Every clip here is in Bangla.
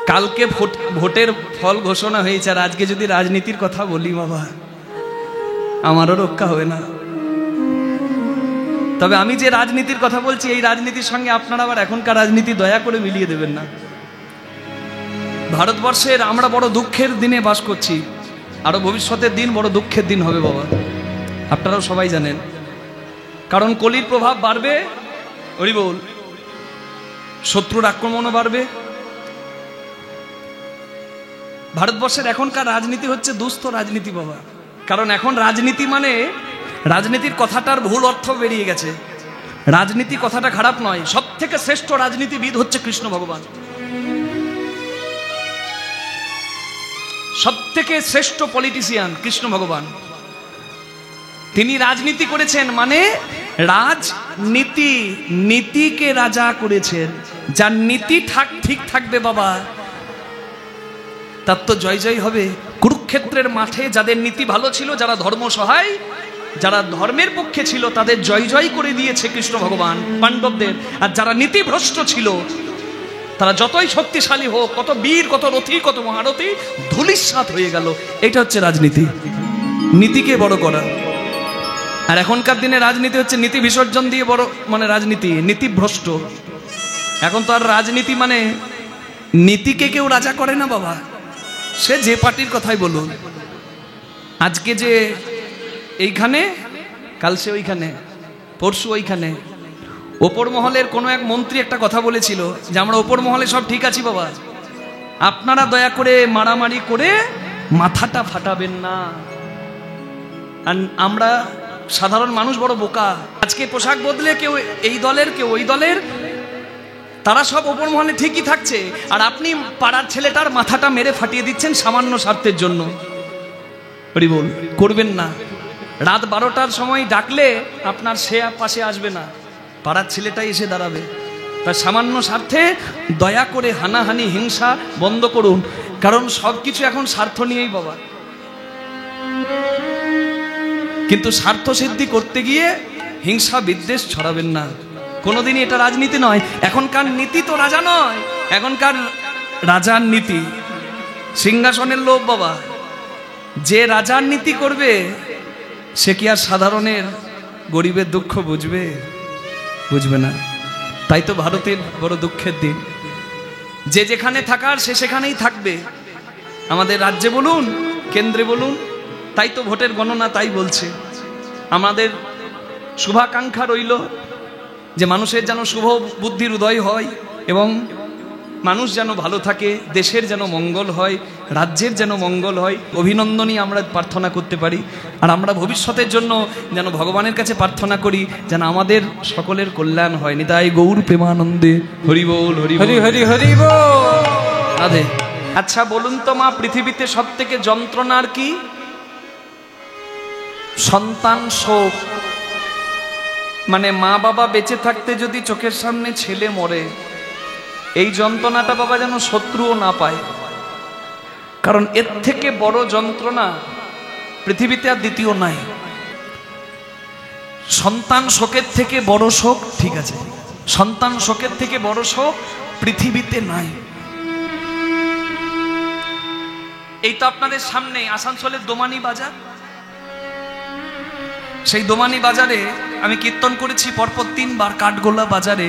কালকে ভোটের ফল ঘোষণা হয়েছে, আর আজকে যদি রাজনীতির কথা বলি বাবা, আমারও রক্ষা হবে না। তবে আমি যে রাজনীতির কথা বলছি, এই রাজনীতির সঙ্গে আপনারা আবার এখনকার রাজনীতি দয়া করে মিলিয়ে দেবেন না। ভারতবর্ষের আমরা বড় দুঃখের দিনে বাস করছি, আরো ভবিষ্যতের দিন বড় দুঃখের দিন হবে বাবা, আপনারাও সবাই জানেন। কারণ কলির প্রভাব বাড়বে, হরি বল, শত্রুর আক্রমণও বাড়বে। ভারতবর্ষের এখনকার রাজনীতি হচ্ছে দুস্থ রাজনীতি বাবা। কারণ এখন রাজনীতি মানে, রাজনীতির কথাটার ভুল অর্থ বেরিয়ে গেছে। রাজনীতি কথাটা খারাপ নয়, সব থেকে শ্রেষ্ঠ রাজনীতিবিদ হচ্ছে কৃষ্ণ ভগবান। সব থেকে শ্রেষ্ঠ পলিটিশিয়ান কৃষ্ণ ভগবান। তিনি রাজনীতি করেছেন, মানে রাজনীতি, নীতিকে রাজা করেছেন। যার নীতি ঠিক থাকবে বাবা, তার তো জয় জয় হবে। কুরুক্ষেত্রের মাঠে যাদের নীতি ভালো ছিল, যারা ধর্ম সহায়, যারা ধর্মের পক্ষে ছিল, তাদের জয় জয় করে দিয়েছে কৃষ্ণ ভগবান পাণ্ডবদের। আর যারা নীতিভ্রষ্ট ছিল, তারা যতই শক্তিশালী হোক, কত বীর, কত রথী, কত মহারথী, ধূলিসাৎ হয়ে গেল। এটা হচ্ছে রাজনীতি, নীতিকে বড় করা। আর এখনকার দিনে রাজনীতি হচ্ছে নীতি বিসর্জন দিয়ে বড়, মানে রাজনীতি নীতিভ্রষ্ট। এখন তো আর রাজনীতি মানে নীতিকে কেউ রাজা করে না বাবা, সে যে পার্টির কথাই বলুন। আজকে যে এইখানে, কাল সে ওইখানে, পরশু ওইখানে। ওপর মহলের কোনো এক মন্ত্রী একটা কথা বলেছিল যে আমরা ওপর মহলে সব ঠিক আছি বাবা, আপনারা দয়া করে মারামারি করে মাথাটা ফাটাবেন না। আর আমরা সাধারণ মানুষ বড় বোকা। আজকে পোশাক বদলে কেউ এই দলের, কেউ ওই দলের, তারা সব ওপর মহলে ঠিকই থাকছে, আর আপনি পাড়ার ছেলেটার মাথাটা মেরে ফাটিয়ে দিচ্ছেন সামান্য স্বার্থের জন্য। হরি বল, করবেন না। রাত 12টার সময় ডাকলে আপনার সে পাশে আসবে না, পাড়ার ছেলেটাই এসে দাঁড়াবে। তার সামান্য স্বার্থে দয়া করে হানাহানি, হিংসা বন্ধ করুন। কারণ সবকিছু এখন স্বার্থ নিয়েই বাবা। কিন্তু স্বার্থ সিদ্ধি করতে গিয়ে হিংসা বিদ্বেষ ছড়াবেন না, কোনোদিনই এটা রাজনীতি নয়। এখনকার নীতি তো রাজা নয়, এখনকার রাজার নীতি সিংহাসনের লোভ বাবা। যে রাজার নীতি করবে সে কি আর সাধারণের গরিবের দুঃখ বুঝবে? বুঝবে না। তাই তো ভারতের বড় দুঃখের দিন। যে যেখানে থাকার সে সেখানেই থাকবে, আমাদের রাজ্যে বলুন, কেন্দ্রে বলুন। তাই তো ভোটের গণনা তাই বলছে। আমাদের শুভাকাঙ্ক্ষা রইল যে মানুষের যেন শুভ বুদ্ধির উদয় হয়, এবং মানুষ যেন ভালো থাকে, দেশের যেন মঙ্গল হয়, রাজ্যের যেন মঙ্গল হয়। অভিনন্দনই আমরা প্রার্থনা করতে পারি। আর আমরা ভবিষ্যতের জন্য যেন ভগবানের কাছে প্রার্থনা করি যেন আমাদের সকলের কল্যাণ হয়। নিতাই গৌর প্রেমানন্দে হরি বল, হরি হরি হরি হরি বল, রাধে। আচ্ছা বলুন তো মা, পৃথিবীতে সব থেকে যন্ত্রণার কি? সন্তান শোক। মানে মা বাবা বেঁচে থাকতে যদি চোখের সামনে ছেলে মরে, এই যন্ত্রণাটা বাবা যেন শত্রুও না পায়। কারণ এর থেকে বড় যন্ত্রণা পৃথিবীতে আর দ্বিতীয় নাই। সন্তান শোকের থেকে বড় শোক, ঠিক আছে, সন্তান শোকের থেকে বড় শোক পৃথিবীতে নাই। এই তো আপনাদের সামনে আসানসোলের দোমানি বাজার। সেই দোমানি বাজারে আমি কীর্তন করেছি পরপর 3 বার। কাঠগোলা বাজারে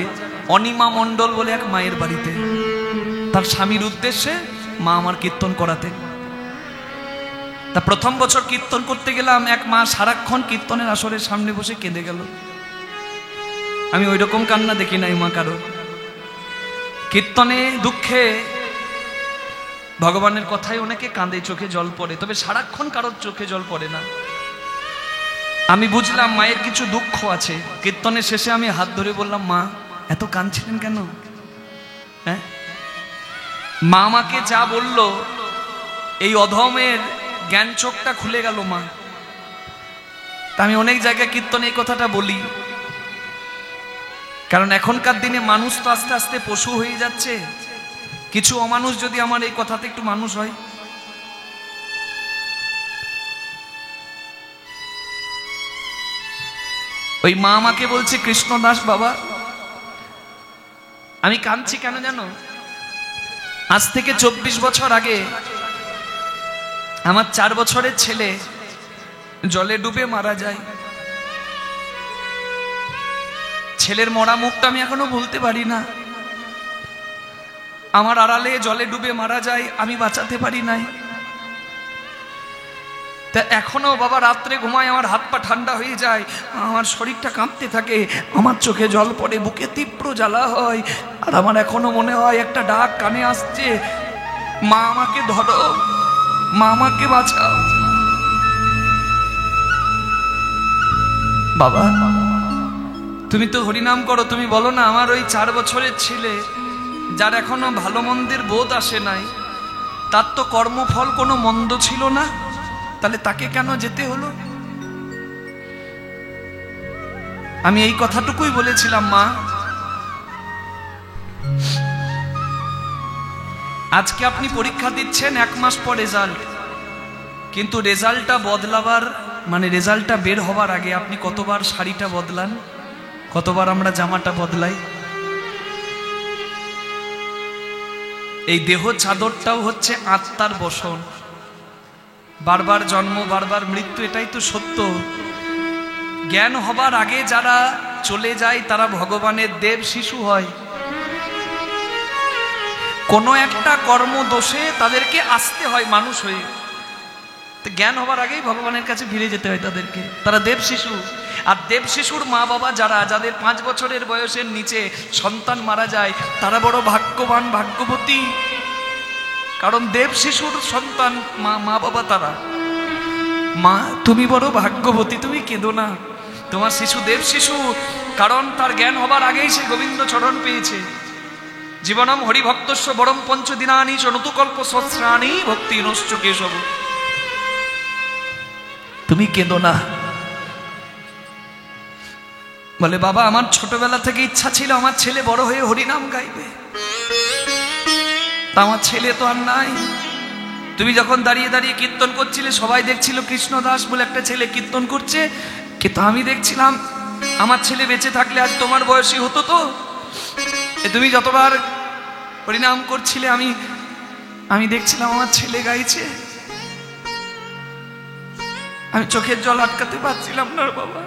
অনিমা মণ্ডল বলে এক মায়ের বাড়িতে, তার স্বামীর উদ্দেশ্যে মা আমার কীর্তন করাতেন। তা প্রথম বছর কীর্তন করতে গেলাম, এক মা সারাক্ষণ কীর্তনের আসরের সামনে বসে কেঁদে গেল। আমি ওই রকম কান্না দেখি নাই মা কারো। কীর্তনে দুঃখে ভগবানের কথায় অনেকে কাঁদে, চোখে জল পড়ে, তবে সারাক্ষণ কারোর চোখে জল পড়ে না। আমি বুঝলাম মায়ের কিছু দুঃখ আছে। কীর্তনের শেষে আমি হাত ধরে বললাম, মা এত কাঁদছিলেন কেন? হ্যাঁ, মা আমাকে যা বলল, এই অধমের জ্ঞান চোখটা খুলে গেল মা। তা আমি অনেক জায়গায় কীর্তনে এই কথাটা বলি, কারণ এখনকার দিনে মানুষ তো আস্তে আস্তে পশু হয়ে যাচ্ছে। কিছু অমানুষ যদি আমার এই কথাতে একটু মানুষ হয়, ওই মা আমাকে বলছে, কৃষ্ণদাস বাবা, আমি কাঁদছি কেন জানো? আজ থেকে 24 বছর আগে আমার 4 বছরের ছেলে জলে ডুবে মারা যায়। ছেলের মরা মুখটা আমি এখনো ভুলতে পারি না। আমার আড়ালে জলে ডুবে মারা যায়, আমি বাঁচাতে পারি নাই। তা এখনো বাবা রাত্রে ঘুমায়, আমার হাত পা ঠান্ডা হয়ে যায়, আমার শরীরটা কাঁপতে থাকে, আমার চোখে জল পড়ে, বুকে তীব্র জ্বালা হয়। আর আমার এখনো মনে হয় একটা ডাক কানে আসছে, মা আমাকে ধরো, মা আমাকে বাঁচাও। বাবা তুমি তো হরিনাম করো, তুমি বলো না আমার ওই 4 বছরের ছেলে যার এখনো ভালো মন্দের বোধ আসে নাই, তার তো কর্মফল কোনো মন্দ ছিল না, তাহলে তাকে কেন যেতে হলো? আমি এই কথাটুকুই বলেছিলাম, মা আজকে আপনি পরীক্ষা দিচ্ছেন, 1 মাস পর রেজাল্ট, কিন্তু রেজাল্টটা বদলাবার মানে রেজাল্টটা বের হবার আগে আপনি কতবার শাড়িটা বদলান, কতবার আমরা জামাটা বদলাই। এই দেহ চাদরটাও হচ্ছে আত্মার বসন, বারবার জন্ম বারবার মৃত্যু, এটাই তো সত্য। জ্ঞান হবার আগে যারা চলে যায় তারা ভগবানের দেব শিশু হয়। কোনো একটা কর্ম দোষে তাদেরকে আসতে হয় মানুষ হয়ে, জ্ঞান হবার আগেই ভগবানের কাছে ফিরে যেতে হয় তাদেরকে, তারা দেব শিশু। আর দেব শিশুর মা বাবা যারা, যাদের 5 বছরের বয়সের নিচে সন্তান মারা যায়, তারা বড় ভাগ্যবান, ভাগ্যবতী। কারণ দেব শিশুর সন্তান মা বাবা তারা। মা তুমি বড় ভাগ্যবতী, তুমি কেঁদো না, তোমার শিশু দেব শিশু, কারণ তার জ্ঞান হবার আগেই সে গোবিন্দ চরণ পেয়েছে। জীবনম হরিভক্তস্য বরম পঞ্চদিনানি চ নতুকল্প সহস্রাণি ভক্তি নশ্চ কেশব। তুমি কেঁদো না। বলে বাবা আমার ছোটবেলা থেকে ইচ্ছা ছিল আমার ছেলে বড় হয়ে হরিনাম গাইবে, তা আমার ছেলে তো আর নাই। তুমি যখন দাঁড়িয়ে দাঁড়িয়ে কীর্তন করছিলে সবাই দেখছিল কৃষ্ণদাস বলে একটা ছেলে কীর্তন করছে, কিন্তু আমি দেখছিলাম আমার ছেলে বেঁচে থাকলে আজ তোমার বয়সী হতো। তো তুমি যতবার হরিনাম করছিলে আমি দেখছিলাম আমার ছেলে গাইছে, আমি চোখের জল আটকাতে পারছিলাম না বাবা।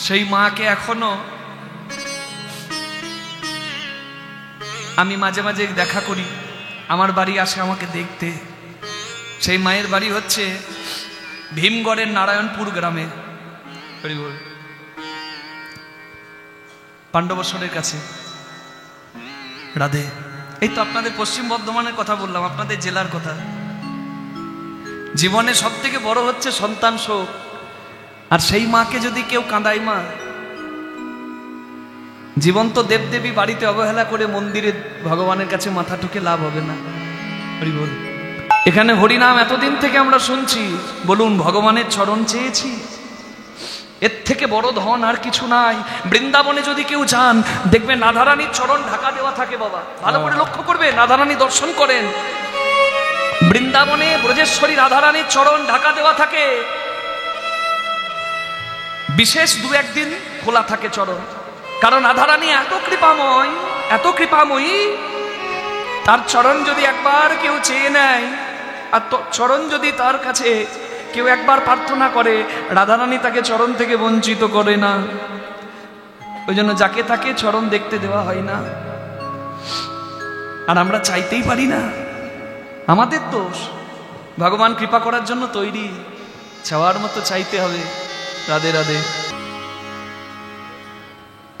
সেই মাকে এখনো আমি মাঝে মাঝে দেখা করি, আমার বাড়ি আসে আমাকে দেখতে। সেই মায়ের বাড়ি হচ্ছে ভীমগড়ের নারায়ণপুর গ্রামে, পাণ্ডবশ্বরের কাছে। রাধে। এই তো আপনাদের পশ্চিম বর্ধমানের কথা বললাম, আপনাদের জেলার কথা। জীবনে সব থেকে বড় হচ্ছে সন্তান শোক, আর সেই মাকে যদি কেউ কাঁদায়, মা জীবন্ত দেবদেবী বাড়িতে অবহেলা করে মন্দিরে ভগবানের কাছে মাথা ঠুকে লাভ হবে না। হরি বল। এখানে হরিনাম এতদিন থেকে আমরা শুনছি, বলুন ভগবানের চরণ চেয়েছি, এর থেকে বড় ধন আর কিছু নাই। বৃন্দাবনে যদি কেউ যান দেখবেন রাধারানীর চরণ ঢাকা দেওয়া থাকে। বাবা ভালো করে লক্ষ্য করবে, রাধারানী দর্শন করেন, বৃন্দাবনে ব্রজেশ্বরী রাধারানীর চরণ ঢাকা দেওয়া থাকে, বিশেষ 2-1 দিন খোলা থাকে চরণ। কারণ রাধারানী এত কৃপাময়, এত কৃপাময়ী, তার চরণ যদি একবার কেউ চেয়ে নেয়, আর চরণ যদি তার কাছে কেউ একবার প্রার্থনা করে, রাধারানী তাকে চরণ থেকে বঞ্চিত করে না। ওই জন্য যাকে তাকে চরণ দেখতে দেওয়া হয় না। আর আমরা চাইতেই পারি না, আমাদের দোষ। ভগবান কৃপা করার জন্য তৈরি, চাওয়ার মতো চাইতে হবে। রাধে রাধে।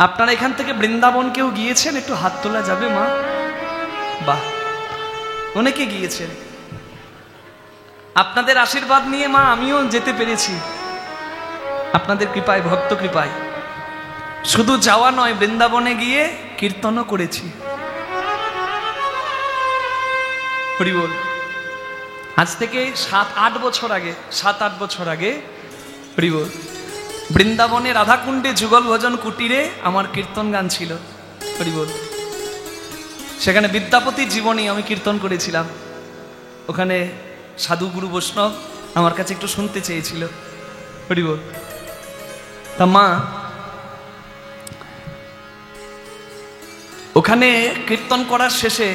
আপনারা এখান থেকে বৃন্দাবন কেউ গিয়েছেন? একটু হাত তোলা যাবে মা? বাহ, অনেকে গিয়েছেন। আপনাদের আশীর্বাদ নিয়ে মা আমিও যেতে পেরেছি, আপনাদের কৃপায়, ভক্ত কৃপায়। শুধু যাওয়া নয়, বৃন্দাবনে গিয়ে কীর্তনও করেছি। হরি বল। আজ থেকে 7-8 বছর আগে, 7-8 বছর আগে, হরি বল, বৃন্দাবনে রাধাকুণ্ডে যুগল ভজন কুটিরে আমার কীর্তন গান ছিল। হরি বল। সেখানে বিদ্যাপতির জীবনী আমি কীর্তন করেছিলাম। ওখানে সাধু গুরু বৈষ্ণব আমার কাছে একটু শুনতে চেয়েছিল। হরি বল। তা মা ওখানে কীর্তন করার শেষে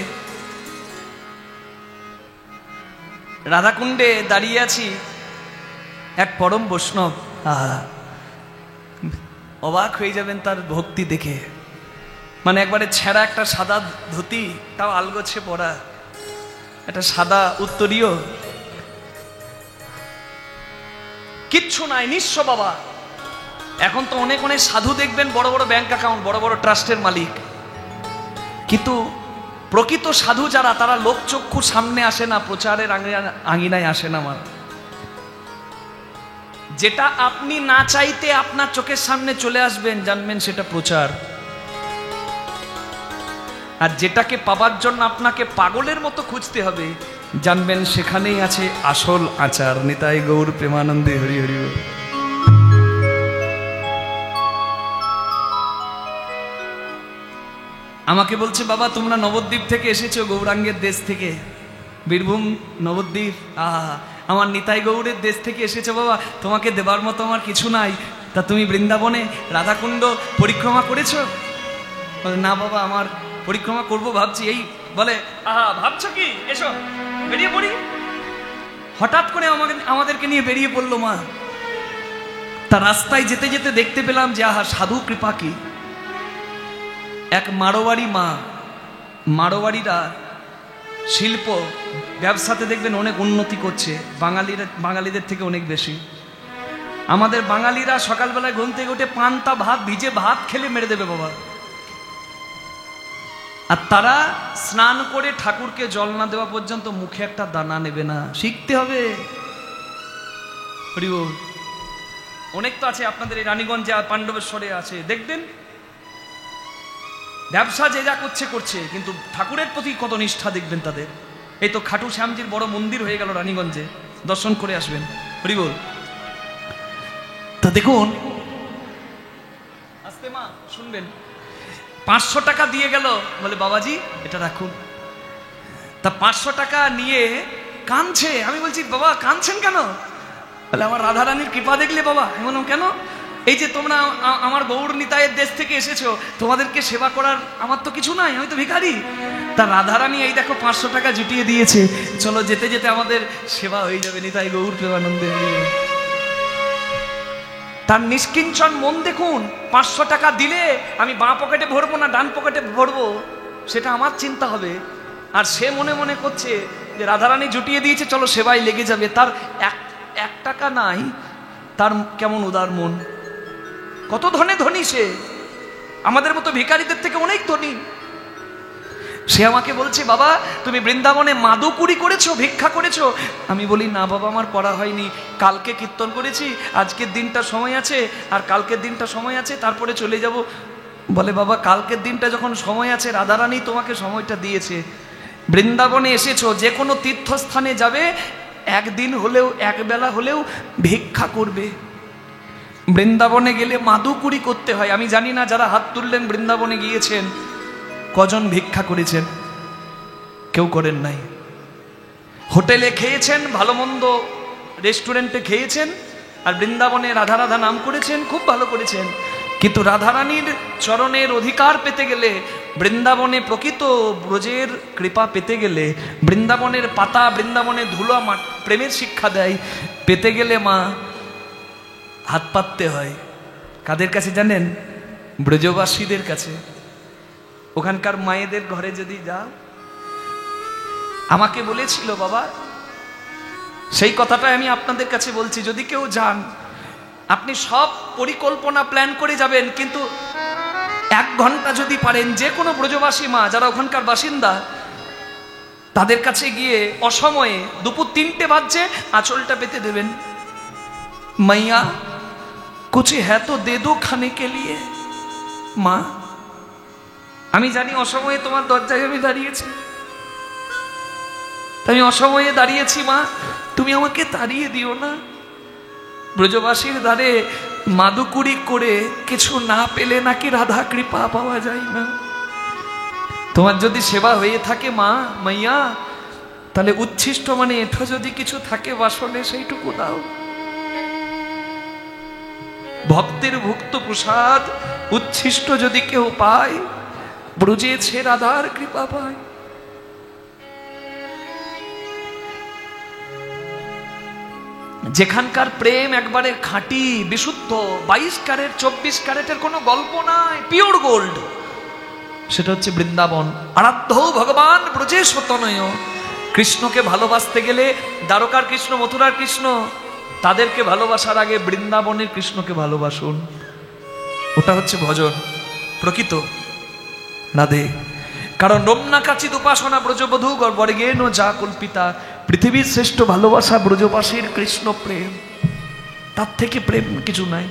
রাধাকুণ্ডে দাঁড়িয়ে আছি, এক পরম বৈষ্ণব, অবাক হয়ে যাবেন তার ভক্তি দেখে। মানে একবারে ছেঁড়া একটা সাদা ধুতি, তাও আলগোছে পরা, একটা সাদা উত্তরীয়, কিচ্ছু নাই, নিঃস্ব বাবা। এখন তো অনেক অনেক সাধু দেখবেন বড় বড় ব্যাংক অ্যাকাউন্ট, বড় বড় ট্রাস্টের মালিক, কিন্তু প্রকৃত সাধু যারা, তারা লোকচক্ষুর সামনে আসে না, প্রচারের আঙিনায় আসে না। আমার যেটা আপনি না চাইতে আপনার চোখের সামনে চলে আসবেন, জানবেন সেটা প্রচার। আর যেটাকে পাবার জন্য আপনাকে পাগলের মতো খুঁজতে হবে, জানবেন সেখানেই আছে আসল আচার। নিতাই গৌর প্রেমানন্দে হরি হরি বল। আমাকে বলছে, বাবা তোমরা নবদ্বীপ থেকে এসেছো, গৌরাঙ্গের দেশ থেকে, বীরভূম নবদ্বীপ, আমার নিতাই গৌরের দেশ থেকে এসেছো বাবা, তোমাকে দেবার মতো আমার কিছু নাই, তা তুমি বৃন্দাবনে রাধাকুণ্ড পরিক্রমা করেছো? না বাবা, আমার পরিক্রমা করব ভাবছি। এই বলে, ভাবছো কি, এসো বেরিয়ে পড়ি। হঠাৎ করে আমাদেরকে নিয়ে বেরিয়ে পড়লো মা। তা রাস্তায় যেতে যেতে দেখতে পেলাম যে সাধু কৃপা কি। এক মারোয়ারি মা, মারোয়ারিরা শিল্প ব্যবসাতে দেখবেন অনেক উন্নতি করছে, বাঙালিদের থেকে অনেক বেশি। আমাদের বাঙালিরা সকালবেলায় ঘুম থেকে উঠে পান্তা ভাত, ভিজে ভাত খেলে মেরে দেবে বাবা, আর তারা স্নান করে ঠাকুরকে জল না দেওয়া পর্যন্ত মুখে একটা দানা নেবে না। শিখতে হবে। অনেক তো আছে আপনাদের এই রানীগঞ্জে আর পাণ্ডবেশ্বরে আছে, দেখবেন ব্যবসা যে যা করছে করছে, কিন্তু ঠাকুরের প্রতি কত নিষ্ঠা দেখবেন তাদের। এই তো খাটু শ্যামজির বড় মন্দির হয়ে গেল রানীগঞ্জে, দর্শন করে আসবেন। হরি বল। তা দেখুন, আস্তে মা শুনবেন, 500 টাকা দিয়ে গেল, বলে বাবাজি এটা রাখুন। তা 500 টাকা নিয়ে কাঁদছে। আমি বলছি, বাবা কাঁদছেন কেন? বলে, আমার রাধারানীর কৃপা দেখলে বাবা। আমি বললাম, কেন? এই যে তোমরা আমার গৌর নিতাইয়ের দেশ থেকে এসেছো, তোমাদেরকে সেবা করার আমার তো কিছু নাই, আমি তো ভিখারি। তা রাধারানী এই দেখো 500 টাকা জুটিয়ে দিয়েছে, চলো যেতে যেতে আমাদের সেবা হয়ে যাবে। নিতাই গৌর প্রেমানন্দে। তার নিষ্কিঞ্চন মন দেখুন। 500 টাকা দিলে আমি বাঁ পকেটে ভরবো না ডান পকেটে ভরবো, সেটা আমার চিন্তা হবে। আর সে মনে মনে করছে যে রাধারানী জুটিয়ে দিয়েছে, চলো সেবায় লেগে যাবে। তার এক টাকা নাই, তার কেমন উদার মন। কত ধনে ধনী সে, আমাদের মতো ভিখারিদের থেকে অনেক ধনী। সে আমাকে বলছে, বাবা তুমি বৃন্দাবনে মাদুকুরি করেছো, ভিক্ষা করেছো? আমি বলি, না বাবা আমার করা হয়নি, কালকে কীর্তন করেছি, আজকের দিনটা সময় আছে, আর কালকের দিনটা সময় আছে, তারপরে চলে যাব। বলে, বাবা কালকের দিনটা যখন সময় আছে, রাধারানী তোমাকে সময়টা দিয়েছে। বৃন্দাবনে এসেছো, যে কোনো তীর্থস্থানে যাবে, একদিন হলেও একবেলা হলেও ভিক্ষা করবে। বৃন্দাবনে গেলে মাদুকুরি করতে হয়। আমি জানি না যারা হাত তুললেন বৃন্দাবনে গিয়েছেন কজন ভিক্ষা করেছেন? কেউ করেন নাই। হোটেলে খেয়েছেন, ভালো মন্দ রেস্টুরেন্টে খেয়েছেন, আর বৃন্দাবনে রাধা রাধা নাম করেছেন, খুব ভালো করেছেন। কিন্তু রাধারানীর চরণের অধিকার পেতে গেলে, বৃন্দাবনে প্রকৃত ব্রজের কৃপা পেতে গেলে, বৃন্দাবনের পাতা, বৃন্দাবনের ধুলো প্রেমের শিক্ষা দেয়, পেতে গেলে মা হাত পাততে হয়। কাদের কাছে জানেন? ব্রজবাসীদের কাছে। ওখানকার মায়েদের ঘরে যদি যাও, আমাকে বলেছিল বাবা, সেই কথাটা আমি আপনাদের কাছে বলছি, যদি কেউ যান, আপনি সব পরিকল্পনা প্ল্যান করে যাবেন, কিন্তু 1 ঘন্টা যদি পারেন, যে কোনো ব্রজবাসী মা যারা ওখানকার বাসিন্দা, তাদের কাছে গিয়ে অসময়ে দুপুর 3টে বাজছে, আঁচলটা পেতে দেবেন। মাইয়া কুছ হ্যাঁ তো দে দো খানে কে লিয়ে। মা আমি জানি অসময়ে তোমার দরজায় আমি দাঁড়িয়েছি, আমি অসময়ে দাঁড়িয়েছি, মা তুমি আমাকে তাড়িয়ে দিও না। ব্রজবাসীর দ্বারে মাদুকুরি করে কিছু না পেলে নাকি রাধা কৃপা পাওয়া যায় না। তোমার যদি সেবা হয়ে থাকে মা, মাইয়া, তাহলে উচ্ছিষ্ট মানে এঠো যদি কিছু থাকে বাসনে, সেইটুকু দাও। ভক্তের ভুক্ত প্রসাদ উচ্ছিষ্ট যদি কেউ পায়, ব্রজেছে রাধার কৃপা পায়। যেখানকার প্রেম একবারে খাঁটি বিশুদ্ধ, 22 ক্যারেট 24 ক্যারেটের কোনো গল্প নাই, পিওর গোল্ড, সেটা হচ্ছে বৃন্দাবন। আরাধ্য ভগবান ব্রজেশ তনয়। কৃষ্ণকে ভালোবাসতে গেলে দ্বারকার কৃষ্ণ, মথুরার কৃষ্ণ, তাদেরকে ভালোবাসার আগে বৃন্দাবনের কৃষ্ণকে ভালোবাসুন। ওটা হচ্ছে ভজন প্রকৃত রাধে। কারণ রম্না কাচিত উপাসনা ব্রজবধূ বর্গেন যা কল্পিতা। পৃথিবীর শ্রেষ্ঠ ভালোবাসা ব্রজবাসীর কৃষ্ণ প্রেম, তার থেকে প্রেম কিছু নাই।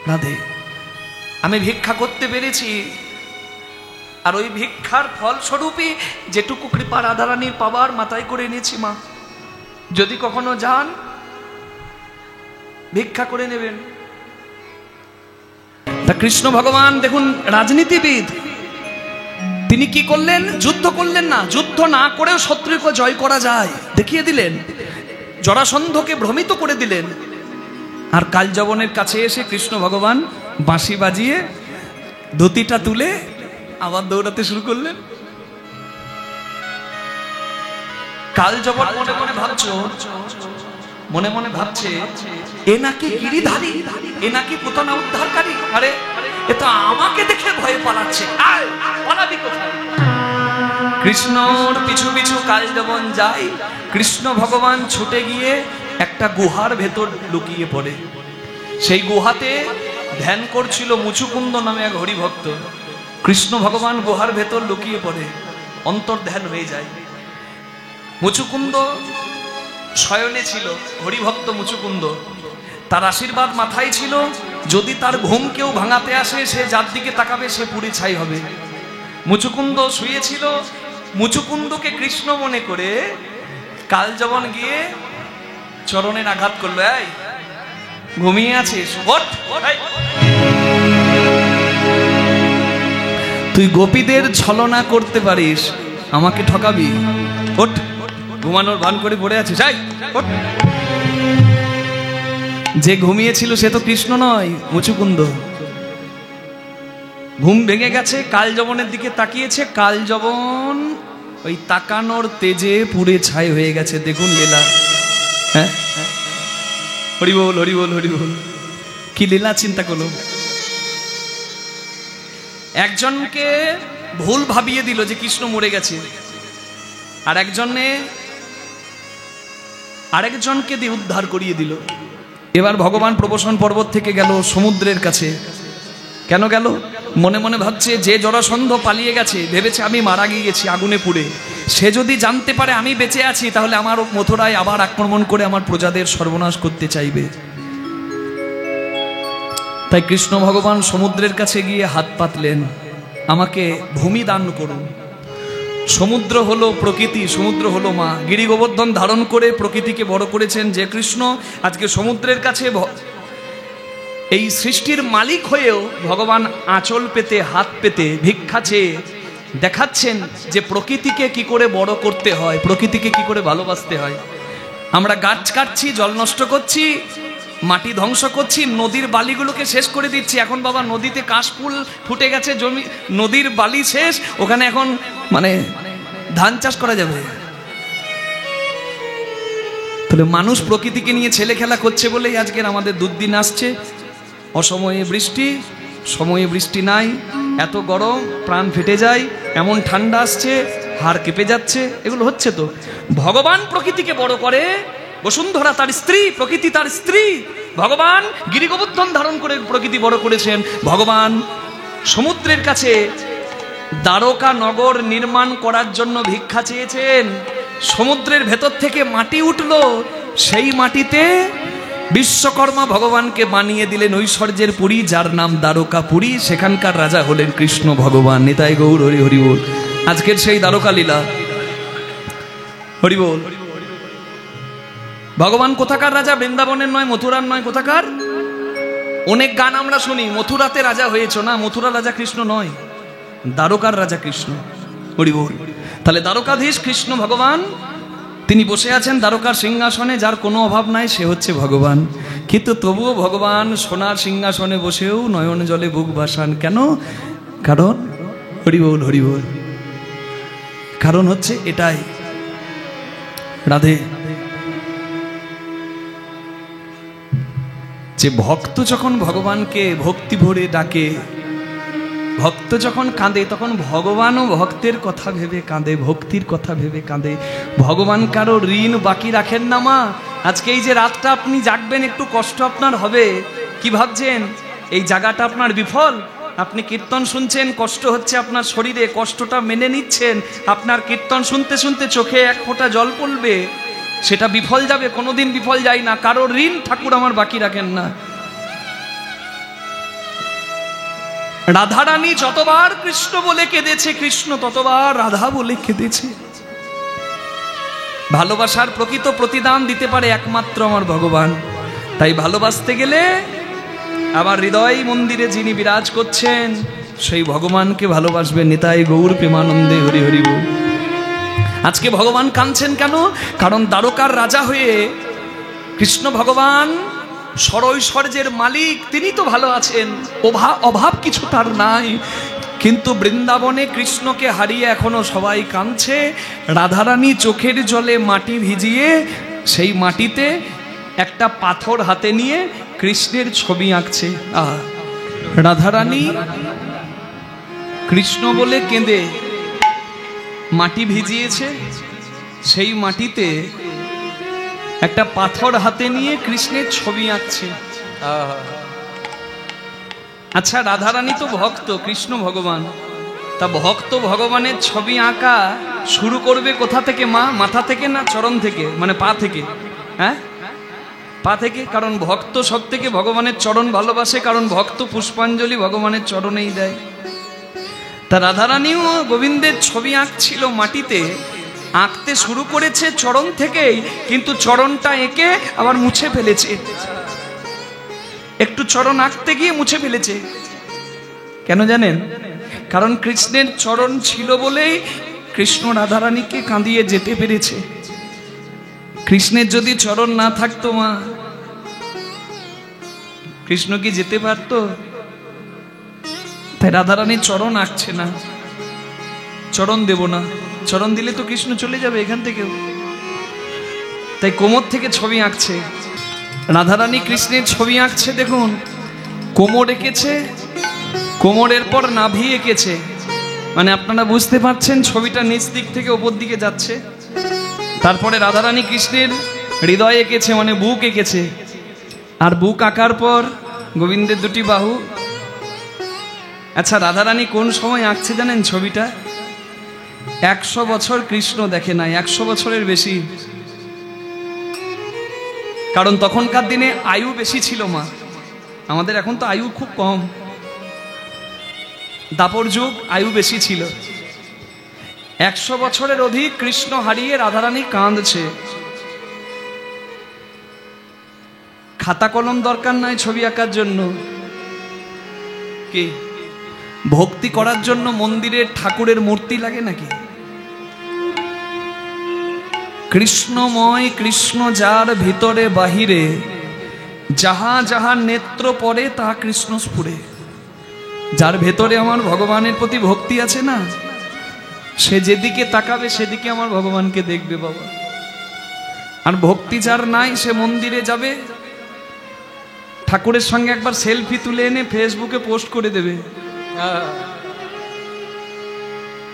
রাধে। আমি ভিক্ষা করতে পেরেছি, আর ওই ভিক্ষার ফলস্বরূপই যেটুকু কৃপা রাধারানীর পাবার মাথায় করে এনেছি। মা যদি কখনো যান ভিক্ষা করে নেবেন। তা কৃষ্ণ ভগবান দেখুন রাজনীতিবিদ, তিনি কি করলেন? যুদ্ধ করলেন না। যুদ্ধ না করেও শত্রুকে জয় করা যায় দেখিয়ে দিলেন, জরাসন্ধকে ভ্রমিত করে দিলেন। আর কালযবনের কাছে এসে কৃষ্ণ ভগবান বাঁশি বাজিয়ে ধুতিটা তুলে আবার দৌড়াতে শুরু করলেন। কালযবন মনে মনে ভাবছো, মনে মনে ভাবছে এ নাকি গিরিধারী, এ নাকি পুতনা উদ্ধারকারী। আরে এ তো আমাকে দেখে ভয়ে পালাচ্ছে, পালাবি কোথায়? কৃষ্ণর পিছু পিছু কালযবন যায়। কৃষ্ণ ভগবান ছুটে গিয়ে একটা গুহার ভেতর লুকিয়ে পড়ে। সেই গুহাতে ধ্যান করছিল মুচুকুন্দ নামে এক হরিভক্ত। কৃষ্ণ ভগবান গুহার ভেতর লুকিয়ে পড়ে, অন্তর্ধ্যান হয়ে যায়। মুচুকুন্দ শয়নে ছিল, হরিভক্ত মুচুকুন্দ, তার আশীর্বাদ মাথায় ছিল। যদি তার ঘুম কেউ ভাঙাতে আসে, সে যার দিকে তাকাবে সে পুড়ে ছাই হবে। মুচুকুন্দ শুয়েছিল। মুচুকুন্দকে কৃষ্ণ মনে করে কালযবন গিয়ে চরণের আঘাত করলো। এই ঘুমিয়ে আছিস, ওঠ, তুই গোপীদের ছলনা করতে পারিস, আমাকে ঠকাবি, ওঠ। ঘুমানোর ভান করে পড়ে আছিস, ওঠ। যে ঘুমিয়েছিল সে তো কৃষ্ণ নয়, মুচুকুন্দ। ঘুম ভেঙে গেছে, কালযবনের দিকে তাকিয়েছে। কালযবন ওই তাকানোর তেজে পুড়ে ছাই হয়ে গেছে। দেখুন লীলা। হ্যাঁ, হরি বল, হরি বল, হরি বল। কি লীলা চিন্তা করলো। একজনকে ভুল ভাবিয়ে দিল যে কৃষ্ণ মরে গেছে, আর আরেকজনকে দিয়ে উদ্ধার করিয়ে দিল। এবার ভগবান প্রবসন পর্বত থেকে গেল সমুদ্রের কাছে। কেন গেল? মনে মনে ভাবছে যে জরাসন্ধ পালিয়ে গেছে, ভেবেছে আমি মারা গিয়েছি আগুনে পুড়ে, সে যদি জানতে পারে আমি বেঁচে আছি, তাহলে আমার মথুরায় আবার আক্রমণ করে আমার প্রজাদের সর্বনাশ করতে চাইবে। তাই কৃষ্ণ ভগবান সমুদ্রের কাছে গিয়ে হাত পাতলেন, আমাকে ভূমি দান করুন। সমুদ্র হলো প্রকৃতি, সমুদ্র হলো মা। গিরি গোবর্ধন ধারণ করে প্রকৃতিকে বড় করেছেন যে কৃষ্ণ, আজকে সমুদ্রের কাছে এই সৃষ্টির মালিক হয়েও ভগবান আঁচল পেতে, হাত পেতে, ভিক্ষা চেয়ে দেখাচ্ছেন যে প্রকৃতিকে কি করে বড় করতে হয়, প্রকৃতিকে কি করে ভালোবাসতে হয়। আমরা গাছ কাটছি, জল নষ্ট করছি, মাটি ধ্বংস করছি, নদীর বালিগুলোকে শেষ করে দিচ্ছি। এখন বাবা নদীতে কাশফুল ফুটে গেছে, জমি নদীর বালি শেষ, ওখানে এখন মানে ধান চাষ করা যাবে। তাহলে মানুষ প্রকৃতিকে নিয়ে ছেলে খেলা করছে বলেই আজকের আমাদের দুর্দিন আসছে। অসময়ে বৃষ্টি, সময়ে বৃষ্টি নাই, এত গরম প্রাণ ফেটে যায়, এমন ঠান্ডা আসছে হাড় কেঁপে যাচ্ছে। এগুলো হচ্ছে তো। ভগবান প্রকৃতিকে বড় করে, বসুন্ধরা তার স্ত্রী, প্রকৃতি তার স্ত্রী। ভগবান গিরি গোবর্ধন ধারণ করে প্রকৃতি বড় করেছেন। ভগবান সমুদ্রের কাছে দ্বারকা নগর নির্মাণ করার জন্য ভিক্ষা চেয়েছেন। সমুদ্রের ভেতর থেকে মাটি উঠলো, সেই মাটিতে বিশ্বকর্মা ভগবানকে বানিয়ে দিলেন ঐশ্বর্যের পুরী, যার নাম দ্বারকাপুরী। সেখানকার রাজা হলেন কৃষ্ণ ভগবান। নিতাই গৌর হরি হরি বল। আজকের সেই দ্বারকা লীলা, হরি বল। ভগবান কোথাকার রাজা? বৃন্দাবনের নয়, মথুরার নয়, কোথাকার? অনেক গান আমরা শুনি, মথুরাতে রাজা হয়েছ না, মথুরা রাজা কৃষ্ণ নয়, দ্বারকার রাজা কৃষ্ণ। হরি বল। তাহলে দ্বারকাধীশ কৃষ্ণ ভগবান তিনি বসে আছেন দ্বারকার সিংহাসনে, যার কোনো অভাব নাই, সে হচ্ছে ভগবান। কিন্তু তবুও ভগবান সোনার সিংহাসনে বসেও নয়ন জলে বুক ভাসান। কেন? কারণ হরিবোল হরিবোল, কারণ হচ্ছে এটাই, রাধে, যে ভক্ত যখন ভগবানকে ভক্তি ভরে ডাকে, ভক্ত যখন কাঁদে, তখন ভগবানও ভক্তের কথা ভেবে কাঁদে, ভক্তির কথা ভেবে কাঁদে। ভগবান কারো ঋণ বাকি রাখেন না মা। আজকে এই যে রাতটা আপনি জাগবেন, একটু কষ্ট আপনার হবে, কি ভাবছেন এই জায়গাটা আপনার বিফল? আপনি কীর্তন শুনছেন, কষ্ট হচ্ছে আপনার শরীরে, কষ্টটা মেনে নিচ্ছেন, আপনার কীর্তন শুনতে শুনতে চোখে এক ফোঁটা জল পড়বে, সেটা বিফল যাবে? কোনোদিন বিফল যায় না। কারো ঋণ ঠাকুর আমার বাকি রাখেন না। রাধারানী যতবার কৃষ্ণ বলে কেঁদেছে, কৃষ্ণ ততবার রাধা বলে কেঁদেছে। ভালোবাসার প্রকৃত প্রতিদান দিতে পারে একমাত্র আমার ভগবান। তাই ভালোবাসতে গেলে আমার হৃদয় মন্দিরে যিনি বিরাজ করছেন, সেই ভগবানকে ভালোবাসবে। নিতাই গৌর প্রেমানন্দে হরি হরি বল। আজকে ভগবান কাঁদছেন কেন? কারণ দ্বারকার রাজা হয়ে কৃষ্ণ ভগবান সরৈশ্বর্যের মালিক, তিনি তো ভালো আছেন, অভাব কিছু তার নাই। কিন্তু বৃন্দাবনে কৃষ্ণকে হারিয়ে এখনো সবাই কাঁদছে। রাধারানী চোখের জলে মাটি ভিজিয়ে সেই মাটিতে একটা পাথর হাতে নিয়ে কৃষ্ণের ছবি আঁকছে। রাধারানী কৃষ্ণ বলে কেঁদে মাটি ভিজিয়েছে, সেই মাটিতে একটা পাথর হাতে নিয়ে কৃষ্ণের ছবি আঁকছে। আচ্ছা, রাধারানী তো ভক্ত, কৃষ্ণ ভগবান, তা ভক্ত ভগবানের ছবি আঁকা শুরু করবে কোথা থেকে মা? মাথা থেকে না চরণ থেকে, মানে পা থেকে? হ্যাঁ, পা থেকে। কারণ ভক্ত সব থেকে ভগবানের চরণ ভালোবাসে, কারণ ভক্ত পুষ্পাঞ্জলি ভগবানের চরণেই দেয়। তা রাধারানীও গোবিন্দের ছবি আঁকছিল মাটিতে, আঁকতে শুরু করেছে চরণ থেকেই, কিন্তু চরণটা এঁকে আবার মুছে ফেলেছে। একটু চরণ আঁকতে গিয়ে মুছে ফেলেছে। কেন জানেন? কারণ কৃষ্ণের চরণ ছিল বলেই কৃষ্ণ রাধারানীকে কাঁদিয়ে যেতে পেরেছে। কৃষ্ণের যদি চরণ না থাকতো মা, কৃষ্ণ কি যেতে পারত? তাই রাধারানীর চরণ আঁকছে না, চরণ দেব না, চরণ দিলে তো কৃষ্ণ চলে যাবে এখান থেকেও। তাই কোমর থেকে ছবি আঁকছে রাধারানী, কৃষ্ণের ছবি আঁকছে। দেখুন, কোমর এঁকেছে, কোমরের পর নাভি এঁকেছে, মানে আপনারা বুঝতে পারছেন ছবিটা নিচ দিক থেকে ওপর দিকে যাচ্ছে। তারপরে রাধারানী কৃষ্ণের হৃদয় এঁকেছে, মানে বুক এঁকেছে। আর বুক আঁকার পর গোবিন্দের দুটি বাহু। আচ্ছা, রাধারানী কোন সময় আঁকছে জানেন ছবিটা? 100 বছর কৃষ্ণ দেখে নাই, 100 বছরের বেশি। কারণ তখনকার দিনে আয়ু বেশি ছিল মা, আমাদের এখন তো আয়ু খুব কম। দাপর যুগ, আয়ু বেশি ছিল। 100 বছরের অধিক কৃষ্ণ হারিয়ে রাধারানী কাঁদছে। খাতা কলম দরকার নাই ছবি আঁকার জন্য, কি ভক্তি করার জন্য মন্দিরের ঠাকুরের মূর্তি লাগে নাকি? কৃষ্ণময় কৃষ্ণ যার ভিতরে বাহিরে, যাহা যাহা নেত্র পড়ে তা কৃষ্ণ স্ফুরে। যার ভেতরে আমার ভগবানের প্রতি ভক্তি আছে না, সে যেদিকে তাকাবে সেদিকে আমার ভগবানকে দেখবে বাবা। আর ভক্তি যার নাই, সে মন্দিরে যাবে, ঠাকুরের সঙ্গে একবার সেলফি তুলে এনে ফেসবুকে পোস্ট করে দেবে,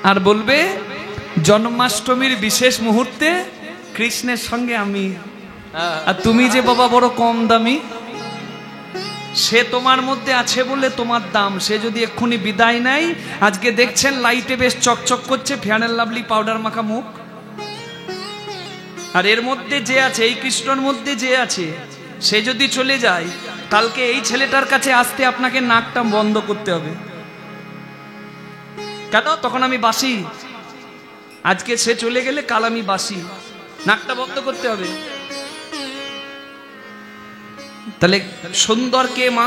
আর বলবে জন্মাষ্টমীর বিশেষ মুহূর্তে কৃষ্ণের সঙ্গে আমি। আর তুমি যে বাবা বড় কম দামি, সে তোমার মধ্যে আছে বলে তোমার দাম। সে যদি এক্ষুনি বিদায় নেয়, আজকে দেখছেন লাইটে বেশ চকচক করছে, ফেয়ার অ্যান্ড লাভলি পাউডার মাখা মুখ, আর এর মধ্যে যে আছে, এই কৃষ্ণর মধ্যে যে আছে, সে যদি চলে যায়, কালকে এই ছেলেটার কাছে আসতে আপনাকে নাকটা বন্ধ করতে হবে। কেন? তখন আমি বাসি। আজকে সে চলে গেলে কাল আমি বাসি, নাকটা বন্ধ করতে হবে। তাহলে সুন্দর কে মা?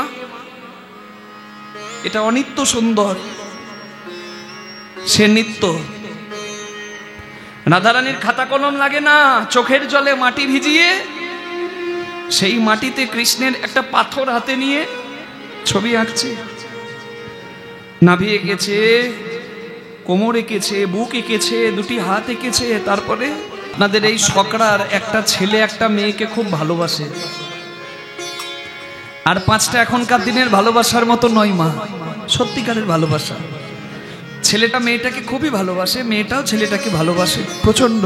এটা অনিত্য সুন্দর, সে নিত্য। রাধারানীর খাতা কলম লাগে না, চোখের জলে মাটি ভিজিয়ে সেই মাটিতে কৃষ্ণের একটা পাথর হাতে নিয়ে ছবি আঁকছে। নাভি এঁকেছে, কোমর এঁকেছে, বুক এঁকেছে, দুটি হাত এঁকেছে। তারপরে আপনাদের এই সকড়ার একটা ছেলে একটা মেয়েকে খুব ভালোবাসে, আর 5টা এখনকার দিনের ভালোবাসার মতো নয় মা, সত্যিকারের ভালোবাসা। ছেলেটা মেয়েটাকে খুবই ভালোবাসে, মেয়েটাও ছেলেটাকে ভালোবাসে প্রচন্ড।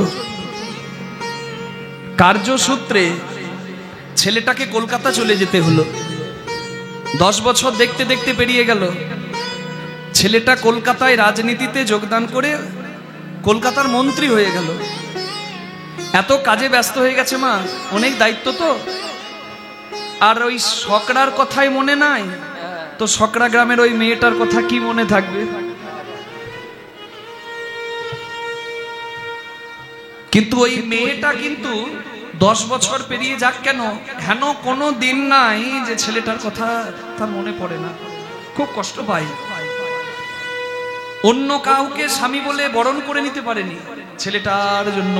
কার্যসূত্রে ছেলেটাকে কলকাতা চলে যেতে হলো। 10 বছর দেখতে দেখতে পেরিয়ে গেল। ছেলেটা কলকাতায় রাজনীতিতে যোগদান করে কলকাতার মন্ত্রী হয়ে গেল। এত কাজে ব্যস্ত হয়ে গেছে মা, অনেক দায়িত্ব তো, আর ওই সকড়ার কথাই মনে নাই তো সকড়া গ্রামের ওই মেয়েটার কথা কি মনে থাকবে? কিন্তু ওই মেয়েটা কিন্তু 10 বছর পেরিয়ে যাক কেন, হেন কোনো দিন নাই যে ছেলেটার কথা তার মনে পড়ে না, খুব কষ্ট পায়। অন্য কাউকে স্বামী বলে বরণ করে নিতে পারেনি, ছেলেটার জন্য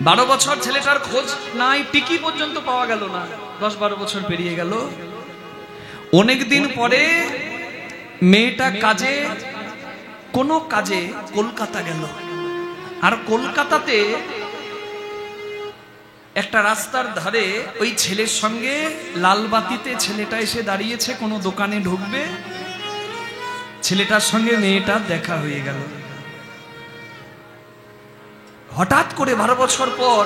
12 বছর ছেলেটার খোঁজ নাই, টিকি পর্যন্ত পাওয়া গেল না। 10-12 বছর পেরিয়ে গেল। অনেক দিন পরে মেয়েটা কাজে, কোনো কাজে কলকাতা গেল। আর কলকাতাতে একটা রাস্তার ধারে ওই ছেলের সঙ্গে লালবাতিতে ছেলেটা এসে দাঁড়িয়েছে, কোনো দোকানে ঢুকবে, ছেলেটার সঙ্গে মেয়েটার দেখা হয়ে গেল। হঠাৎ করে 12 বছর পর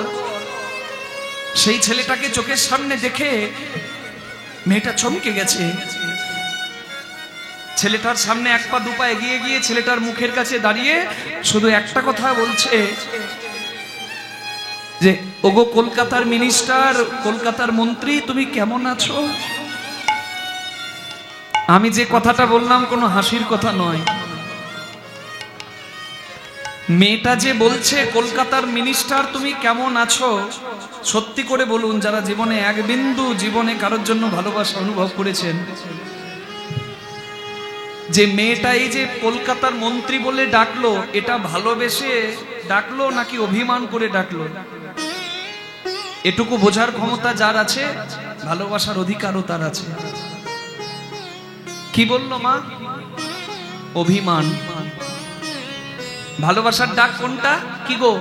সেই ছেলেটাকে চোখের সামনে দেখে মেয়েটা চমকে গেছে। ছেলেটার সামনে 1 পা 2 পা এগিয়ে গিয়ে ছেলেটার মুখের কাছে দাঁড়িয়ে শুধু একটা কথা বলছে যে, ওগো কলকাতার মিনিস্টার, কলকাতার মন্ত্রী, তুমি কেমন আছো? আমি যে কথাটা বললাম কোনো হাসির কথা নয়। মেয়েটা যে বলছে কলকাতার মিনিস্টার তুমি কেমন আছো, সত্যি করে বলুন যারা জীবনে এক বিন্দু জীবনে কারোর জন্য ভালোবাসা অনুভব করেছেন, যে মেয়েটা এই যে কলকাতার মন্ত্রী বলে ডাকলো, এটা ভালোবেসে ডাকলো নাকি অভিমান করে ডাকলো? এটুকু বোঝার ক্ষমতা যার আছে, ভালোবাসার অধিকারও তার আছে। কি বললো মা? অভিমান। ভালোবাসার ডাক কোনটা? কি গো?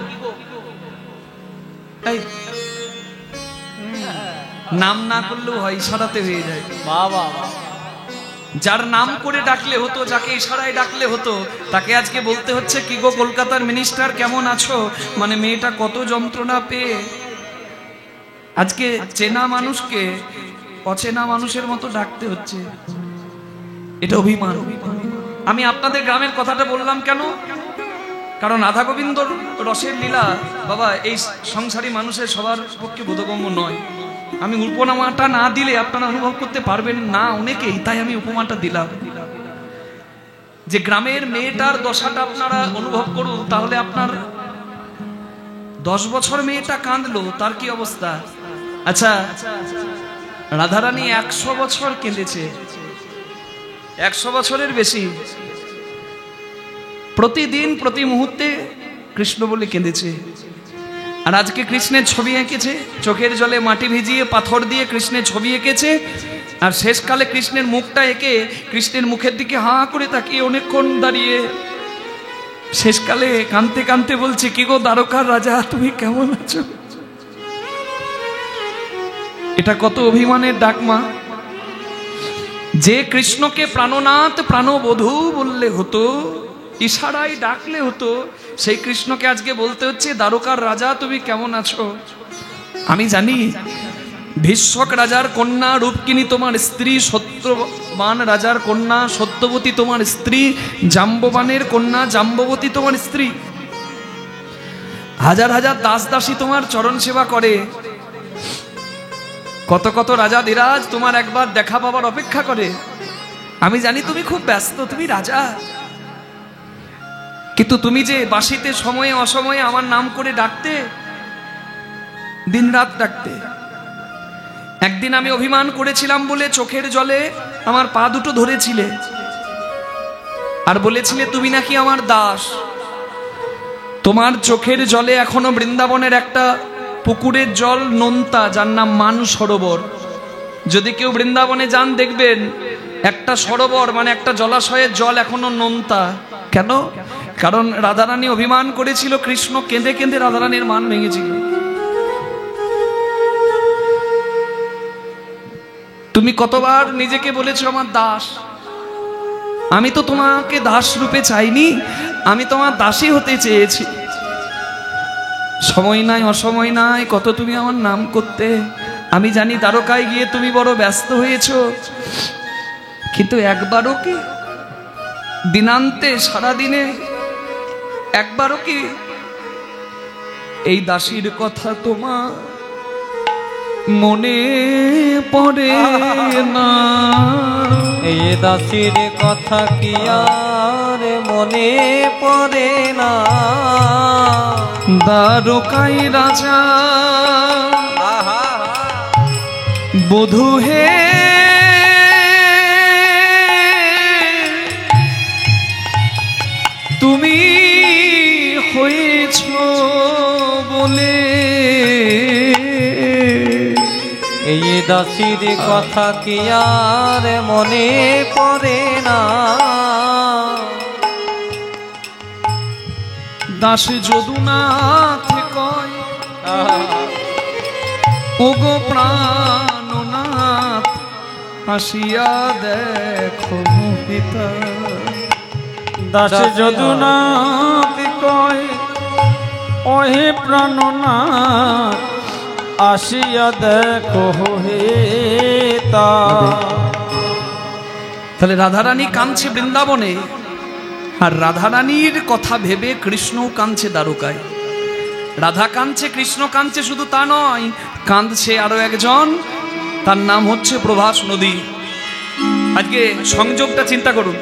নাম না করলেও হয়, ইশারাতে হয়ে যায়। বাবা, যার নাম করে ডাকলে হতো, যাকে ইশারায় ডাকলে হতো, তাকে আজকে বলতে হচ্ছে কি গো কলকাতার মিনিস্টার কেমন আছো। মানে মেয়েটা কত যন্ত্রণা পেয়ে আজকে চেনা মানুষকে অচেনা মানুষের মতো ডাকতে হচ্ছে। এটা অভিমান। আমি আপনাদের গ্রামের কথাটা বললাম কেন? কারণ রাধা গোবিন্দর রসের লীলা বাবা এই সংসারী মানুষের সবার পক্ষে বোধগম্য নয়। আমি উপমাটা না দিলে আপনারা অনুভব করতে পারবেন না অনেকেই, তাই আমি উপমাটা দিলাম যে গ্রামের মেয়েটার দশাটা আপনারা অনুভব করুন, তাহলে আপনার 10 বছর মেয়েটা কাঁদলো, তার কি অবস্থা? আচ্ছা, রাধারানী 100 বছর কেঁদেছে, 100 বছরের বেশি, প্রতিদিন প্রতি মুহূর্তে কৃষ্ণ বলে কেঁদেছে। আর আজকে কৃষ্ণের ছবি এঁকেছে, চোখের জলে মাটি ভিজিয়ে পাথর দিয়ে কৃষ্ণের ছবি এঁকেছে। আর শেষকালে কৃষ্ণের মুখটা এঁকে কৃষ্ণের মুখের দিকে হাঁ করে তাকিয়ে অনেকক্ষণ দাঁড়িয়ে শেষকালে কাঁদতে কাঁদতে বলছে, কি গো দ্বারকার রাজা তুমি কেমন আছো? এটা কত অভিমানের ডাক মা। যে কৃষ্ণকে প্রাণনাথ প্রাণবধূ বললে হতো, ইশারায় ডাকলে হতো, সেই কৃষ্ণকে আজকে বলতে হচ্ছে দ্বারকার রাজা তুমি কেমন আছো। আমি জানি ভীষ্মক রাজার কন্যা রূপকিনী তোমার স্ত্রী, সত্যবান রাজার কন্যা সত্যবতী তোমার স্ত্রী, জাম্ববানের কন্যা জাম্ববতী তোমার স্ত্রী, হাজার হাজার দাস দাসী তোমার চরণ সেবা করে, কত কত রাজা ধীরাজ তোমার একবার দেখা পাবার অপেক্ষা করে। আমি জানি তুমি খুব ব্যস্ত, তুমি রাজা, কিন্তু তুমি যে বাঁশিতে সময়ে অসময়ে আমার নাম করে ডাকতে, দিন রাত ডাকতে। একদিন আমি অভিমান করেছিলাম বলে চোখের জলে আমার পা দুটো ধরেছিলে আর বলেছিলে তুমি নাকি আমার দাস, তোমার চোখের জলে এখনো বৃন্দাবনের একটা পুকুরের জল নোনতা, যার নাম মান সরোবর। যদি কেউ বৃন্দাবনে যান দেখবেন একটা সরোবর মানে একটা জলাশয়ের জল এখনো নোনতা। কেন? কারণ রাধারানী অভিমান করেছিল, কৃষ্ণ কেঁদে কেঁদে রাধারানীর মান ভেঙেছিল। তুমি কতবার নিজেকে বলেছো আমার দাস, আমি তো তোমাকে দাস রূপে চাইনি, আমি তোমার দাসী হতে চেয়েছি। সময় নাই অসময় নাই কত তুমি আমার নাম করতে। আমি জানি দ্বারকায় গিয়ে তুমি বড় ব্যস্ত হয়েছো, কিন্তু একবারও কি দিনান্তে সারাদিনে একবারও কি এই দাসীর কথা তোমার মনে পড়ে না? এই দাসীর কথা কি আর মনে পড়ে না? দ্বারকায় রাজা বধূ হে তুমি হয়েছ বলে, এই দাসীর কথা কি আর মনে পড়ে না? দাস যদুনাথ কয় ওগো প্রাণনাথ আসিয়া দেখো পিতা। দাস যদুনাথ কয় ওহে প্রাণনাথ আসিয়া দেখো হে তা। তাহলে রাধারানী কাঁদছে বৃন্দাবনে, আর রাধারানীর কথা ভেবে কৃষ্ণও কাঁদছে দ্বারকায়। রাধা কাঁদছে, কৃষ্ণ কাঁদছে, শুধু তা নয়, কাঁদছে আরো একজন, তার নাম হচ্ছে প্রভাস নদী। আজকে সংযোগটা চিন্তা করুন,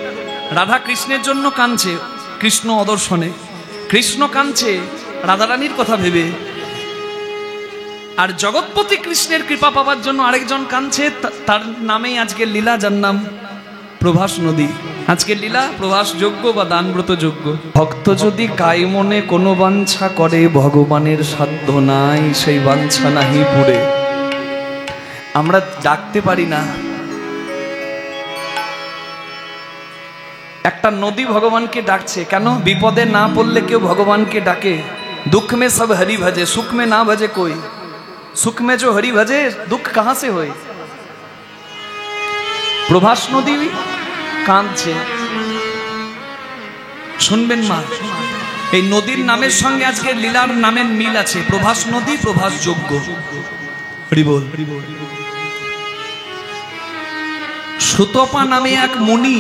রাধা কৃষ্ণের জন্য কাঁদছে, কৃষ্ণ অদর্শনে, কৃষ্ণ কাঁদছে রাধারানীর কথা ভেবে, আর জগৎপতি কৃষ্ণের কৃপা পাবার জন্য আরেকজন কাঁদছে, তার নামেই আজকের লীলা, যার নাম প্রভাস নদী। আজকের লীলা প্রভাস যোগ্য বা দানব্রত যোগ্য। ভক্ত যদি কায় মনে কোনো বাঞ্ছা করে, ভগবানের সাধ্য নাই সেই বাঞ্ছা নাহি পুরে। আমরা ডাকতে পারি না, একটা নদী ভগবানকে ডাকছে কেন? বিপদে না পড়লে কেউ ভগবানকে ডাকে। दुख में सब हरि भजे, सुख में ना भजे कोई। सुख में जो हरि भजे, दुख कहां से होए? প্রভাস নদী কাঁদছে, শুনবেন মা, এই নদীর নামের সঙ্গে আজকে লীলার নামের মিল আছে। প্রভাস নদী, প্রভাস যজ্ঞ। হরি বল। সুতপা নামে এক মুনি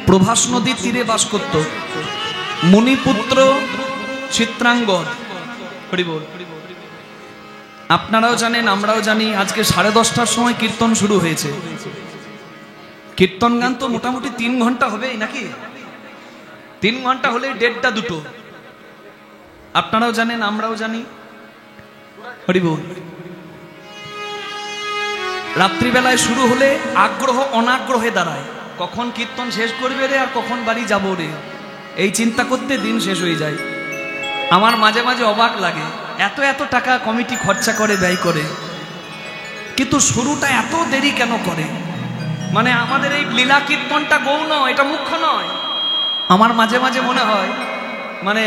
প্রভাস নদীর তীরে বাস করত। মুনিপুত্র চিত্রাঙ্গদ। হরি বল। আপনারাও জানেন, আমরাও জানি, আজকে 10:30টার সময় কীর্তন শুরু হয়েছে। কীর্তন গান তো মোটামুটি 3 ঘন্টা হবে নাকি? 3 ঘন্টা হলে 1:30টা 2টো। আপনারাও জানেন, আমরাও জানি। হরি বল। রাত্রিবেলায় শুরু হলে আগ্রহ অনাগ্রহে দাঁড়ায়, কখন কীর্তন শেষ করবে রে আর কখন বাড়ি যাবো রে, এই চিন্তা করতে দিন শেষ হয়ে যায়। আমার মাঝে মাঝে অবাক লাগে, এত এত টাকা কমিটি খরচা করে, ব্যয় করে, কিন্তু শুরুটা এত দেরি কেন করে? মানে আমাদের এই লীলা কীর্তনটা গৌণ, এটা মুখ্য নয়। আমার মাঝে মাঝে মনে হয় মানে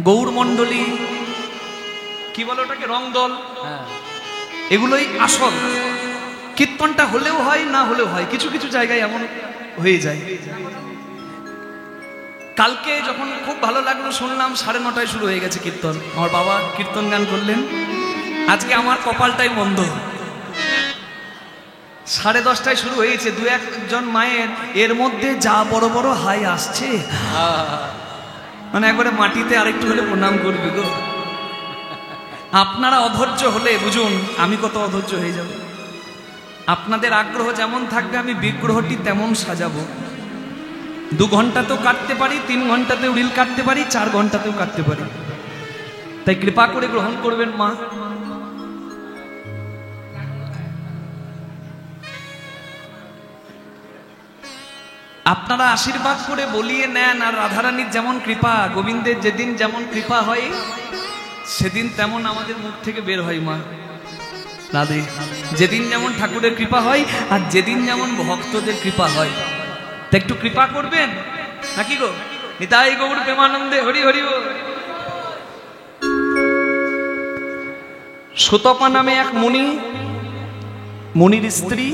গৌর মণ্ডলী, কি বলে ওটাকে, রংদল, এগুলোই আসল। কীর্তনটা হলেও হয়, না হলেও হয়, কিছু কিছু জায়গায় এমন হয়ে যায়। কালকে যখন খুব ভালো লাগলো, শুনলাম 9:30টায় শুরু হয়ে গেছে কীর্তন। আমার বাবা কীর্তন গান করলেন। আজকে আমার কপালটাই মন্দ, 10:30টায় শুরু হয়েছে। 2-1 মায়ের এর মধ্যে যা বড় বড় হাই আসছে, মানে একবারে মাটিতে আরেকটু হলে প্রণাম করবি গো। আপনারা অধৈর্য হলে বুঝুন আমি কত অধৈর্য হয়ে যাব। আপনাদের আগ্রহ যেমন থাকবে আমি বিগ্রহটি তেমন সাজাবো। 2 ঘন্টাতেও কাটতে পারি, 3 ঘন্টাতেও রিল কাটতে পারি, 4 ঘন্টাতেও কাটতে পারি। তাই কৃপা করে গ্রহণ করবেন মা। আপনারা আশীর্বাদ করে বলিয়ে নেন, আর রাধারানীর যেমন কৃপা, গোবিন্দের যেদিন যেমন কৃপা হয় সেদিন তেমন আমাদের মুখ থেকে বের হয়। মা রাধে, যেদিন যেমন ঠাকুরের কৃপা হয় আর যেদিন যেমন ভক্তদের কৃপা হয়, তা একটু কৃপা করবেন নাকি গো? নিতাই গৌর প্রেমানন্দে হরি হরি বল। সুতপা নামে এক মুনি, মুনির স্ত্রী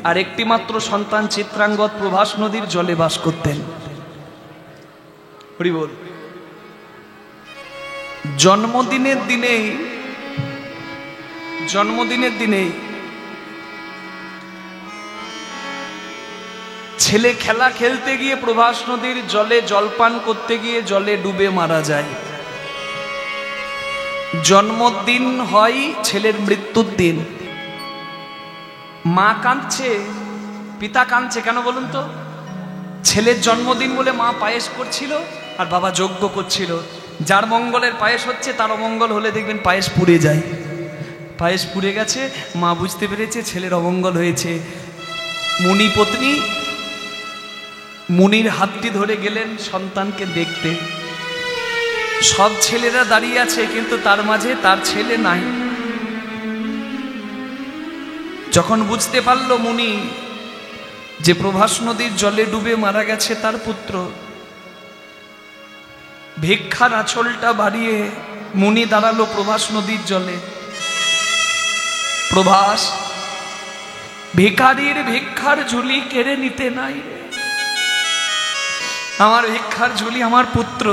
আর একটি মাত্র সন্তান চিত্রাঙ্গদ প্রভাস নদীর জলে বাস করতেন। হরি বল। জন্মদিনের দিনেই ছেলে খেলা খেলতে গিয়ে প্রভাস নদীর জলে জলপান করতে গিয়ে জলে ডুবে মারা যায়। জন্মদিন হয় ছেলের মৃত্যুর দিন। মা কাঁদছে, পিতা কাঁদছে, কেন বলুন তো? ছেলের জন্মদিন বলে মা পায়েস করছিল আর বাবা যজ্ঞ করছিল। যার মঙ্গলের পায়েস হচ্ছে তার অমঙ্গল হলে দেখবেন পায়েস পুড়ে যায়। পায়েস পুড়ে গেছে, মা বুঝতে পেরেছে ছেলের অমঙ্গল হয়েছে। মুনি পত্নী মুনির হাতটি ধরে গেলেন সন্তানকে দেখতে। সব ছেলেরা দাঁড়িয়ে আছে, কিন্তু তার মাঝে তার ছেলে নাই। যখন বুঝতে পারল মুনি যে প্রভাস নদীর জলে ডুবে মারা গেছে তার পুত্র, ভিক্ষার আঁচলটা বাড়িয়ে মুনি দাঁড়ালো প্রভাস নদীর জলে। প্রভাস, ভিখারির ভিক্ষার ঝুলি কেড়ে নিতে নাই, আমার ভিক্ষার ঝুলি আমার পুত্র,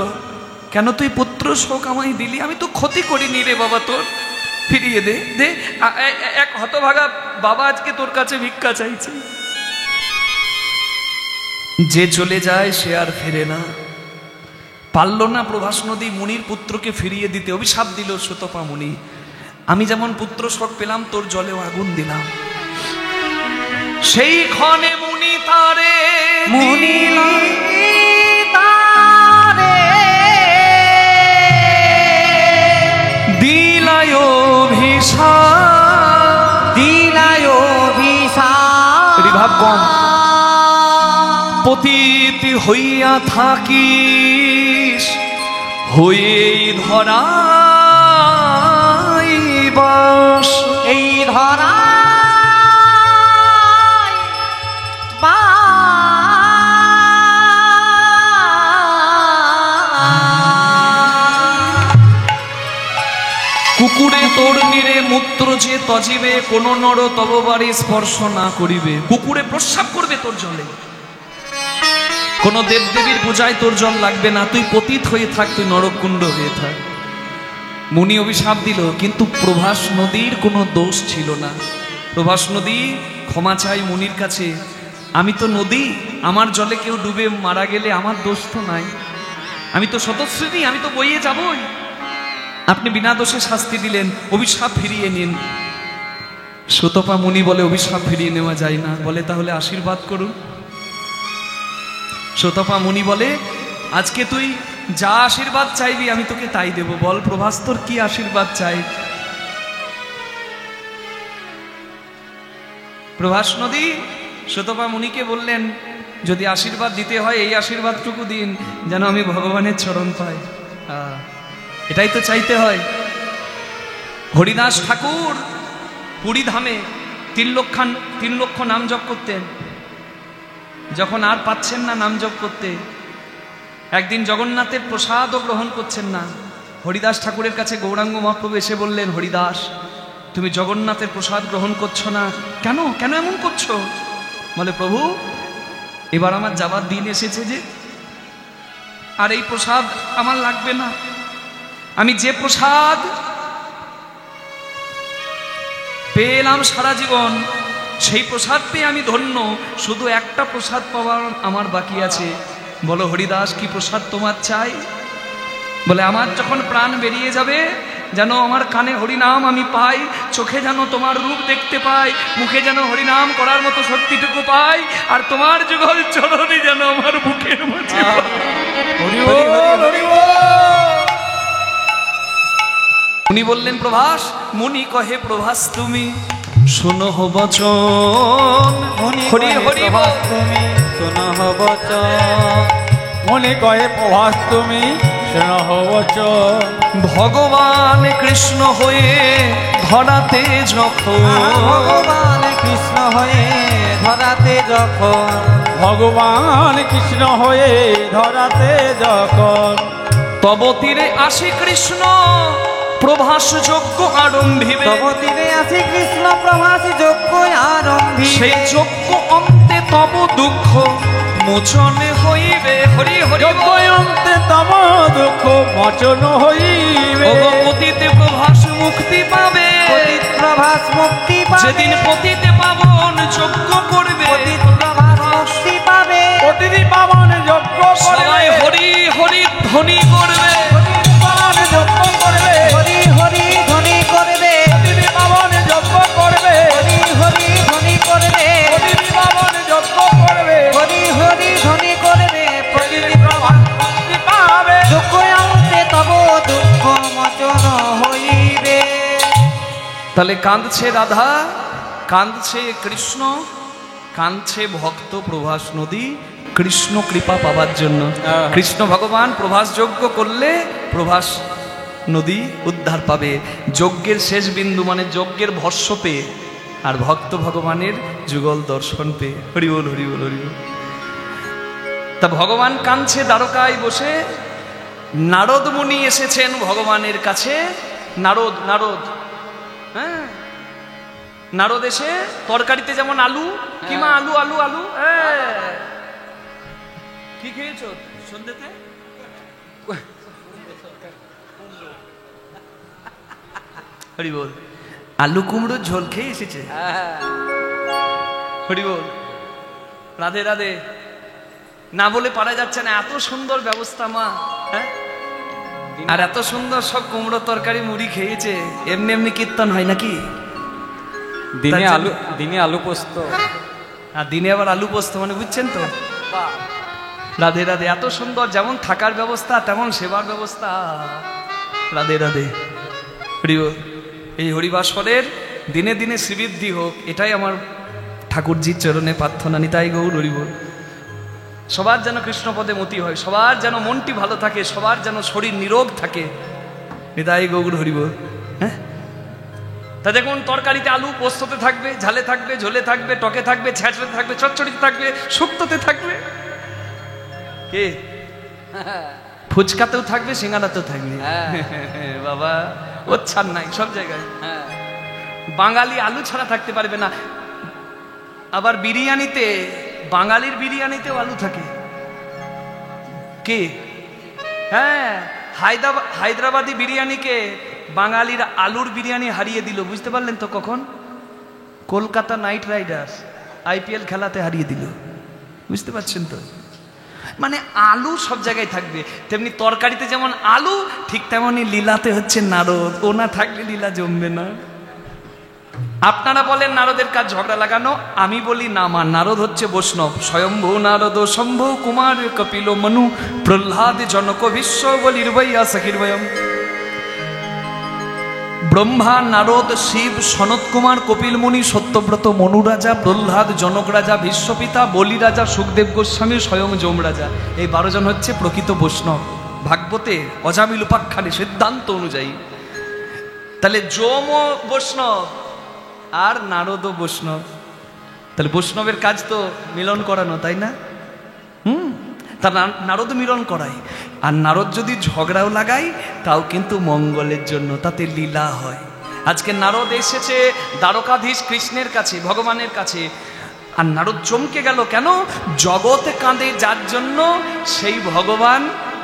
কেন তুই পুত্র শোক আমায় দিলি? আমি তো ক্ষতি করিনি রে বাবা, তোর ফিরিয়ে দে দে। এক হতভাগা বাবা আজকে তোর কাছে ভিক্ষা চাইছে। যে চলে যায় সে আর ফেরে না। পারল না প্রভাস নদী মুনির পুত্রকে ফিরিয়ে দিতে, অভিশাপ দিল সুতপা মুনি, আমি যেমন পুত্র শোক পেলাম তোর জলেও আগুন দিলাম। সেই ক্ষণে মুনি তারে পতিত হইয়া থাকিস, হয়ে ধরাই বাস, এই ধরা কুকুরে তোর নিরে মূত্র যে তজিবে, কোন নর তব বাড়ি স্পর্শ না করিবে। কুকুরে প্রস্রাব করবে তোর জলে, কোন দেবদেবীর পূজায় তোর জল লাগবে না, তুই পতিত হয়ে থাক, তুই নরকুণ্ড হয়ে থাক। মুনি অভিশাপ দিল, কিন্তু প্রভাস নদীর কোনো দোষ ছিল না। প্রভাস নদী ক্ষমা চাই মুনির কাছে, আমি তো নদী, আমার জলে কেউ ডুবে মারা গেলে আমার দোষ তো নাই, আমি তো স্বতঃস্ফূর্ত, আমি তো বইয়ে যাবই। আপনি বিনা দোষে শাস্তি দিলেন, অভিশাপ ফিরিয়ে নিন। সুতপা মুনি বলে অভিশাপ ফিরিয়ে নেওয়া যায় না, বলে তাহলে আশীর্বাদ করুন। সুতপা মুনি বলে আজকে তুই যা আশীর্বাদ চাইবি আমি তোকে তাই দেব, বল প্রভাস তোর কি আশীর্বাদ চাই? প্রভাস নদী সুতপা মুনিকে বললেন, যদি আশীর্বাদ দিতে হয় এই আশীর্বাদটুকু দিন, যেন আমি ভগবানের চরণ পাই। এটাই তো চাইতে হয়। হরিদাস ঠাকুর পুরী ধামে 3 লক্ষ নাম জপ করতেন। যখন আর পাচ্ছেন না নাম জপ করতে, একদিন জগন্নাথের প্রসাদও গ্রহণ করছেন না, হরিদাস ঠাকুরের কাছে গৌরাঙ্গ মহাপ্রভু এসে বললেন, হরিদাস তুমি জগন্নাথের প্রসাদ গ্রহণ করছো না কেন? কেন এমন করছো? বলে প্রভু এবার আমার যাবার দিন এসেছে যে, আর এই প্রসাদ আমার লাগবে না। আমি যে প্রসাদ পেলাম সারা জীবন, সেই প্রসাদ পেয়ে আমি ধন্য, শুধু একটা প্রসাদ পাওয়ার আমার বাকি আছে। বলো হরিদাস কি প্রসাদ তোমার চাই? বলে আমার যখন প্রাণ বেরিয়ে যাবে যেন আমার কানে হরিনাম আমি পাই, চোখে যেন তোমার রূপ দেখতে পাই, মুখে যেন হরিনাম করার মতো শক্তিটুকু পাই, আর তোমার যুগল চরণে যেন আমার বুকের মাঝে। উনি বললেন প্রভাস, মুনি কহে প্রভাস তুমি শোনো বচন, হরি হরি তুমি শুনহ বচ মনে কয়ে প্রভাস তুমি স্নেহ বচন। ভগবান কৃষ্ণ হয়ে ধরাতে যখন, ভগবান কৃষ্ণ হয়ে ধরাতে যখন, ভগবান কৃষ্ণ হয়ে ধরাতে যখন, তব তীরে আসি কৃষ্ণ প্রভাস যজ্ঞ আরম্ভিবে। তব তীরে আসি কৃষ্ণ প্রভাস যজ্ঞ আরম্ভিবে। সেই যজ্ঞ অন্তে তব দুঃখ মোচন হইবে। হরি হরি যজ্ঞ অন্তে তব দুঃখ মোচন হইবে। পতিতে প্রভাস মুক্তি পাবে। পতিত প্রভাস মুক্তি পাবে। যেদিন পতিতে পাবন যজ্ঞ করবে, পতিত প্রভাস মুক্তি পাবে। প্রতিটি পাবন যজ্ঞ সবাই করবে। হরি হরি ধ্বনি করবে। প্রতিটি পাবন যজ্ঞ করবে। হরি হরি ধ্বনি করবে। প্রতিটি পাবন যজ্ঞ করবে। হরি হরি ধ্বনি করবে। প্রতিটি পাবন যজ্ঞ করবে। হরি হরি ধ্বনি করবে। প্রতিটি প্রভাস মুক্তি পাবে। দুঃখ অন্তে তব দুঃখ মোচন হইবে। তাহলে কাঁদছে রাধা, কাঁদছে কৃষ্ণ, কাঁদছে ভক্ত প্রভাস নদী কৃষ্ণ কৃপা পাবার জন্য। কৃষ্ণ ভগবান প্রভাস যজ্ঞ করলে প্রভাস নদী উদ্ধার পাবে, যজ্ঞের শেষ বিন্দু মানে যজ্ঞের ভস্য পেয়ে, আর ভক্ত ভগবানের যুগল দর্শন পেয়ে। হরি বল হরি বল হরি বল। তা ভগবান কাঁদছে দ্বারকায় বসে। নারদ মুনি এসেছেন ভগবানের কাছে। নারদ নারদ হ্যাঁ, নারদ এসে তরকারিতে যেমন আলু, কিমা আলু আলু আলু, কি খেয়েছো সন্ধ্যেতে? হরি বল। আলু কুমড়োর ঝোল খেয়ে এসেছে। হরি বল। রাধে রাধে। না বলে পারা যাচ্ছে না, এত সুন্দর ব্যবস্থা মা। হ্যাঁ, আর এত সুন্দর সব কুমড়ো তরকারি মুড়ি খেয়েছে। এমনি এমনি কীর্তন হয় নাকি? দিনে আলু পোস্ত, আর দিনে আবার আলু পোস্ত, মানে বুঝছেন তো? রাধে রাধে। এত সুন্দর, যেমন থাকার ব্যবস্থা তেমন সেবার ব্যবস্থা। রাধে রাধে। হরি বল। এই হরিবাসরের দিনে দিনে শ্রীবৃদ্ধি হোক, এটাই আমার ঠাকুরজির চরণে প্রার্থনা। নিতাই গৌর হরি বল। সবার যেন কৃষ্ণপদে মতি হয়, সবার যেন মনটি ভালো থাকে, সবার যেন শরীর নিরোগ থাকে। নিতাই গৌর হরি বল। হ্যাঁ, তা দেখুন তরকারিতে আলু পোস্ততে থাকবে, ঝালে থাকবে, ঝোলে থাকবে, টকে থাকবে, ছ্যাঁচড়ে থাকবে, চচ্চড়িতে থাকবে, শুক্তোতে থাকবে, কে ফুচকাতেও থাকবে, সিঙ্গারাতেও থাকবে। বাবা ওর ছাড় নাই, সব জায়গায়। বাঙালি আলু ছাড়া থাকতে পারবে না। আবার বিরিয়ানিতে, বাঙালির বিরিয়ানিতেও আলু থাকে। কে? হ্যাঁ, হায়দ্রাবাদি বিরিয়ানিকে বাঙালির আলুর বিরিয়ানি হারিয়ে দিল। বুঝতে পারলেন তো কখন? কলকাতা নাইট রাইডার্স IPL খেলাতে হারিয়ে দিল। বুঝতে পারছেন তো? মানে আলু সব জায়গায় থাকবে। তেমনি তরকারিতে যেমন আলু, ঠিক তেমনি লীলাতে হচ্ছে নারদ। ও না থাকলে লীলা জমবে না। আপনারা বলেন নারদের কাজ ঝগড়া লাগানো, আমি বলি না মা, নারদ হচ্ছে বৈষ্ণব। স্বয়ম্ভু নারদ শম্ভু কুমার কপিল মনু প্রহ্লাদ জনক বিশ্ব বলির বৈয়া সখির্বয়ম। ব্রহ্মা, নারদ, শিব, সনত কুমার, কপিল মুনি, সত্যব্রত, মনু রাজা, প্রহ্লাদ, জনক রাজা, বিশ্বপিতা, বলি রাজা, সুখদেব গোস্বামী, স্বয়ং যম রাজা। এই 12 জন হচ্ছে প্রকৃত বৈষ্ণব। ভাগবতে অজামিল উপাখ্যানে সিদ্ধান্ত অনুযায়ী। তাহলে যমও বৈষ্ণব আর নারদও বৈষ্ণব। তাহলে বৈষ্ণবের কাজ তো মিলন করানো, তাই না? তা নারদ মিলন করায়। আর নারদ যদি ঝগড়াও লাগায় তাও কিন্তু মঙ্গলের জন্য, তাতে লীলা হয়। আজকে নারদ এসেছে দ্বারকাধীশ কৃষ্ণের কাছে, ভগবানের কাছে। আর নারদ চমকে গেল, কেন? জগতে কাঁদে যার জন্য, সেই ভগবান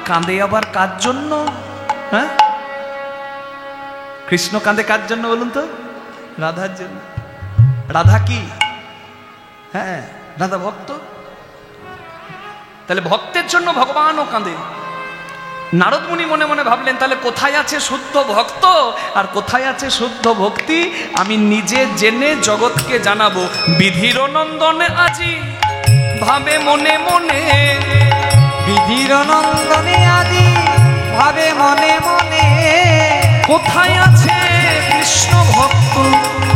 কাঁদে আবার কার জন্য? হ্যাঁ, কৃষ্ণ কাঁদে কার জন্য বলুন তো? রাধার জন্য। রাধা কি? হ্যাঁ, রাধা ভক্ত। তাহলে ভক্তের জন্য ভগবানও কাঁদে। নারদ মুনি মনে মনে ভাবলেন, তাহলে কোথায় আছে শুদ্ধ ভক্ত আর কোথায় আছে শুদ্ধ ভক্তি? আমি নিজে জেনে জগৎকে জানাবো। বিধির নন্দনে আজি ভাবে মনে মনে, বিধির নন্দনে আজি ভাবে মনে মনে, কোথায় আছে কৃষ্ণ ভক্ত